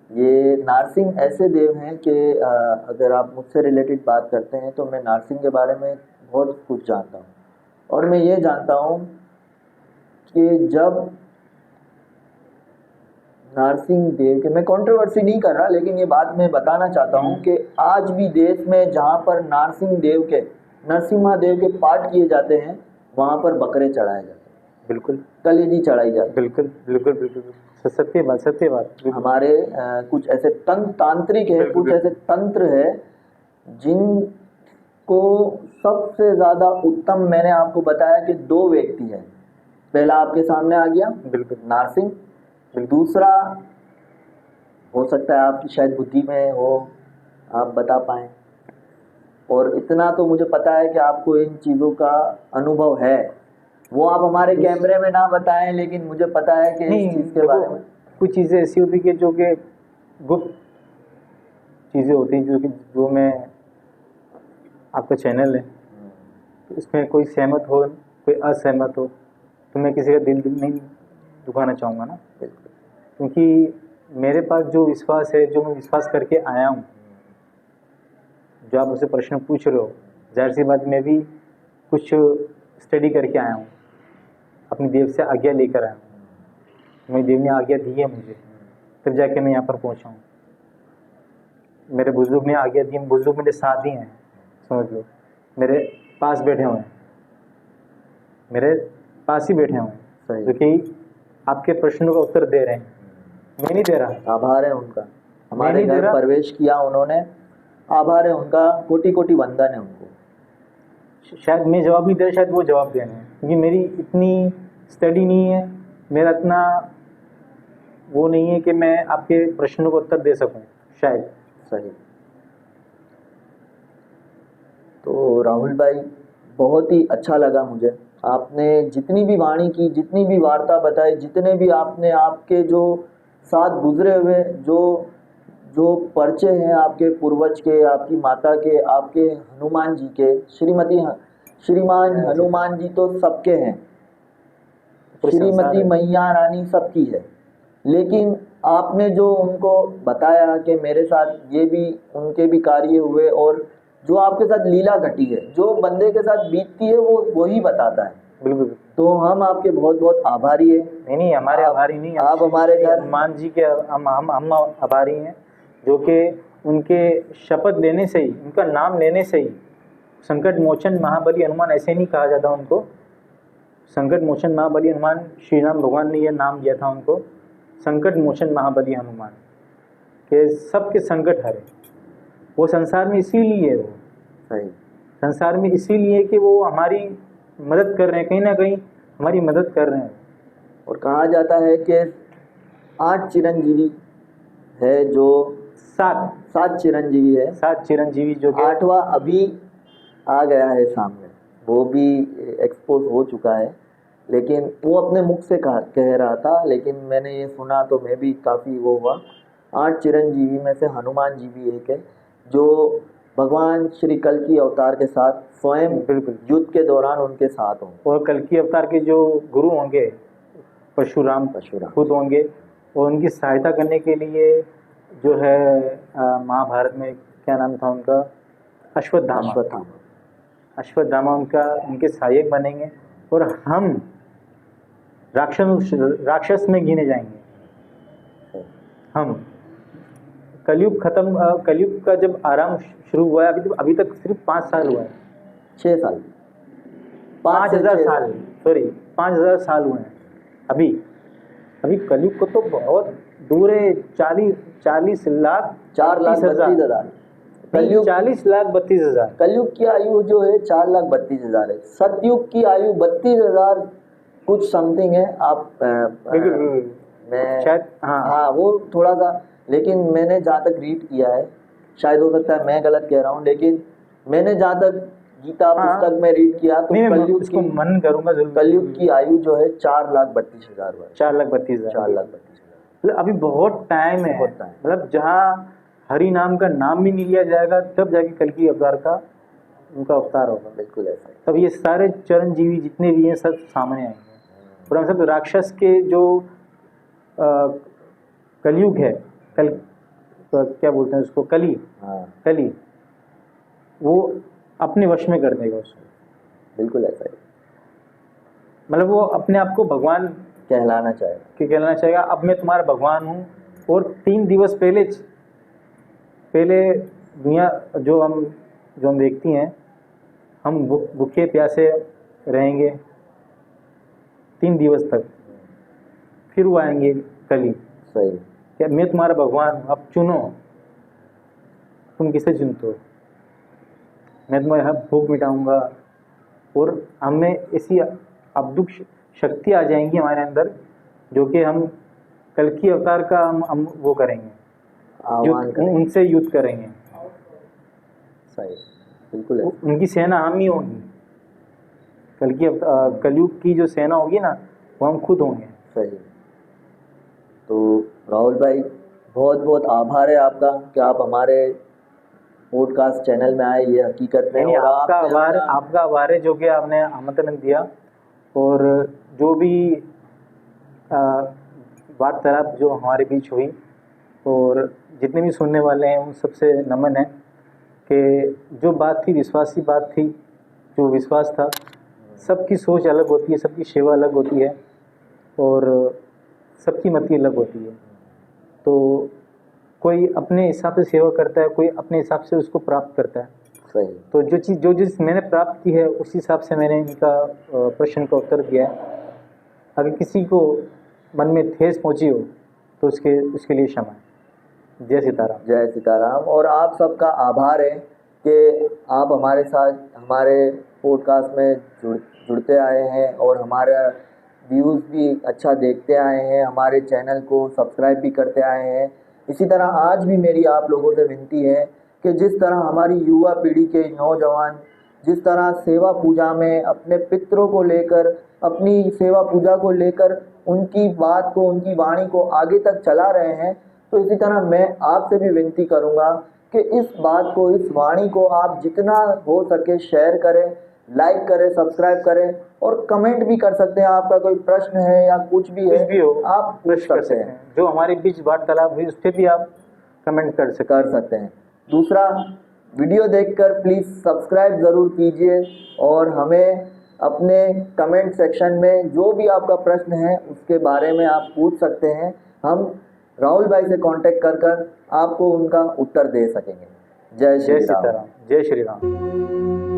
ये नारसिंह ऐसे देव हैं कि अगर आप मुझसे रिलेटेड बात करते हैं तो मैं नारसिंह के बारे में बहुत कुछ जानता हूँ। और मैं ये जानता हूँ कि जब नारसिंह देव के, मैं कंट्रोवर्सी नहीं कर रहा, लेकिन ये बात मैं बताना चाहता हूँ कि आज भी देश में जहाँ पर नरसिम्हा देव के पाठ किए जाते हैं, वहाँ पर बकरे चढ़ाए जाते हैं। बिल्कुल कलेजी चढ़ाई जाती है। बिल्कुल बिल्कुल बिल्कुल सत्य बात बिल्कुल। हमारे कुछ ऐसे तांत्रिक है, बिल्कुल, कुछ ऐसे तंत्र है जिनको सबसे ज्यादा उत्तम मैंने आपको बताया कि दो व्यक्ति हैं। पहला आपके सामने आ गया बिल्कुल नारसिंह, दूसरा हो सकता है आपकी शायद बुद्धि में हो, आप बता पाए। और इतना तो मुझे पता है कि आपको इन चीज़ों का अनुभव है, वो आप हमारे कैमरे में ना बताएं, लेकिन मुझे पता है कि नहीं इस चीज़ के देखो, बारे में कुछ चीज़ें ऐसी होती कि जो कि गुप्त चीज़ें होती हैं, जो मैं आपका चैनल है तो इसमें कोई सहमत हो कोई असहमत हो तो मैं किसी का दिल नहीं दुखाना चाहूँगा ना, क्योंकि मेरे पास जो विश्वास है, जो मैं विश्वास करके आया हूँ, जो आप मुझसे प्रश्न पूछ रहे हो, जाहिर सी बात मैं भी कुछ स्टडी करके आया हूँ, अपनी देव से आज्ञा लेकर आया हूँ, मेरी देव ने आज्ञा दी है मुझे, तब जाके मैं यहाँ पर पहुँचा हूँ। मेरे बुजुर्ग ने आज्ञा दी, बुजुर्ग मेरे साथ ही हैं, समझ लो, मेरे पास बैठे हुए हैं, मेरे पास ही बैठे हुए हैं, जो कि आपके प्रश्नों का उत्तर दे रहे हैं। मैं नहीं दे रहा, आभार है उनका, हमारे नहीं दे घर रहा। प्रवेश किया उन्होंने, आभार है उनका, कोटि कोटि वंदन है उनको। शायद मैं जवाब नहीं दे रहा, शायद वो जवाब दे रहे हैं, क्योंकि मेरी इतनी स्टडी नहीं है, मेरा इतना वो नहीं है कि मैं आपके प्रश्नों का उत्तर दे सकूं, शायद। सही। तो राहुल भाई बहुत ही अच्छा लगा मुझे, आपने जितनी भी वाणी की, जितनी भी वार्ता बताई, जितने भी आपने आपके जो साथ गुजरे हुए जो परिचय हैं आपके पूर्वज के, आपकी माता के, आपके हनुमान जी के, श्रीमान हनुमान जी तो सबके हैं, श्रीमती मैया रानी सबकी है, लेकिन आपने जो उनको बताया कि मेरे साथ ये भी उनके भी कार्य हुए, और जो आपके साथ लीला घटी है, जो बंदे के साथ बीतती है वो वही बताता है। बिल्कुल। तो हम आपके बहुत बहुत आभारी है। नहीं हमारे आभारी नहीं, आप हमारे घर हनुमान जी के हम आभारी हैं, जो कि उनके शपथ लेने से ही, उनका नाम लेने से ही, संकट मोचन महाबली हनुमान ऐसे नहीं कहा जाता उनको, संकट मोचन महाबली हनुमान, श्री राम भगवान ने यह नाम दिया था उनको, संकट मोचन महाबली हनुमान, के सबके संकट हरे। वो संसार में इसीलिए है, वो सही संसार में इसीलिए कि वो हमारी मदद कर रहे हैं, कहीं ना कहीं हमारी मदद कर रहे हैं। और कहा जाता है कि 8 चिरंजीवी है, जो 7 चिरंजीवी है, 7 चिरंजीवी, जो 8वां अभी आ गया है सामने, वो भी एक्सपोज हो चुका है, लेकिन वो अपने मुख से कह रहा था, लेकिन मैंने ये सुना तो मैं भी काफ़ी वो हुआ। 8 चिरंजीवी में से हनुमान जी भी एक है, जो भगवान श्री कल की अवतार के साथ स्वयं युद्ध के दौरान उनके साथ होंगे, और कल की अवतार के जो गुरु होंगे परशुराम खुद होंगे, और उनकी सहायता करने के लिए जो है महाभारत में क्या नाम था उनका, अश्वत्थामा उनके सहायक बनेंगे, और हम राक्षस में गिने जाएंगे। हम कलयुग का जब आरंभ शुरू हुआ है, अभी तक सिर्फ 5 साल हुआ है, 6 साल, 5000 साल, सॉरी 5000 साल हुए हैं। अभी कलयुग को तो बहुत दूर है, 40 लाख 4,32,000, कलयुग 40,32,000। कलयुग की आयु जो है 4,32,000 है, सतयुग की आयु 32,000 कुछ समथिंग है। आप मैं शायद हाँ वो थोड़ा सा, लेकिन मैंने जहाँ तक रीड किया है, शायद हो सकता है मैं गलत कह रहा हूँ, लेकिन मैंने जहाँ तक गीता पुस्तक में रीड किया तो कलयुग की मन करूंगा जरूर, कलयुग की आयु जो है 4,32,000 है, 4,32,000। अभी बहुत टाइम है, मतलब जहाँ हरि नाम का नाम भी नहीं लिया जाएगा, तब जाके कल की अवतार का उनका अवतार होगा। बिल्कुल ऐसा। तब ये सारे चरणजीवी जितने भी हैं सब सामने आएंगे, और हम सब राक्षस के जो कलयुग है, क्या बोलते हैं उसको, कली, वो अपने वश में कर देगा उसको। बिल्कुल ऐसा है, मतलब वो अपने आप को भगवान कहलाना चाहेगा। अब मैं तुम्हारा भगवान हूँ, और 3 दिवस पहले दुनिया जो हम देखती हैं, हम भूखे प्यासे रहेंगे, 3 दिवस तक, फिर वो आएंगे कली। सही। क्या मैं तुम्हारा भगवान हूँ, अब चुनो, तुम किसे चुनते हो? मैं तुम्हारा भूख मिटाऊंगा, और हमें ऐसी अद्भुत शक्ति आ जाएंगी हमारे अंदर, जो कि हम कल की अवतार का हम वो करेंगे, आह्वान करें। उनसे युद्ध करेंगे। सही, बिल्कुल है। उनकी सेना हम ही होंगी, कलयुग की जो सेना होगी ना, वो हम खुद होंगे। सही। तो राहुल भाई, बहुत बहुत आभार है आपका कि आप हमारे पॉडकास्ट चैनल में आए, ये हकीकत में। नहीं, और आपका आभार है जो कि आपने आमंत्रण दिया, और जो भी वार्तालाप जो हमारे बीच हुई, और जितने भी सुनने वाले हैं उन सबसे नमन है कि जो बात थी, विश्वासी बात थी, जो विश्वास था। सबकी सोच अलग होती है, सबकी सेवा अलग होती है, और सबकी मति अलग होती है। तो कोई अपने हिसाब से सेवा करता है, कोई अपने हिसाब से उसको प्राप्त करता है। सही। तो जो चीज़ मैंने प्राप्त की है, उस हिसाब से मैंने इनका प्रश्न का उत्तर दिया है। अगर किसी को मन में ठेस पहुंची हो तो उसके लिए क्षमा है। जय सीताराम। जय सीताराम। और आप सबका आभार है कि आप हमारे साथ हमारे पॉडकास्ट में जुड़ते आए हैं, और हमारा व्यूज़ भी अच्छा देखते आए हैं, हमारे चैनल को सब्सक्राइब भी करते आए हैं। इसी तरह आज भी मेरी आप लोगों से विनती है कि जिस तरह हमारी युवा पीढ़ी के नौजवान जिस तरह सेवा पूजा में अपने पितरों को लेकर, अपनी सेवा पूजा को लेकर उनकी बात को, उनकी वाणी को आगे तक चला रहे हैं, तो इसी तरह मैं आपसे भी विनती करूंगा कि इस बात को, इस वाणी को आप जितना हो सके शेयर करें, लाइक करें, सब्सक्राइब करें, और कमेंट भी कर सकते हैं। आपका कोई प्रश्न है या कुछ भी हो, आप पूछ सकते हैं। जो हमारे बीच वार्तालाप हुई उस पर भी आप कमेंट कर सकते हैं। दूसरा, वीडियो देखकर प्लीज़ सब्सक्राइब ज़रूर कीजिए, और हमें अपने कमेंट सेक्शन में जो भी आपका प्रश्न है उसके बारे में आप पूछ सकते हैं। हम राहुल भाई से कांटेक्ट कर आपको उनका उत्तर दे सकेंगे। जय श्री राम। जय श्री राम।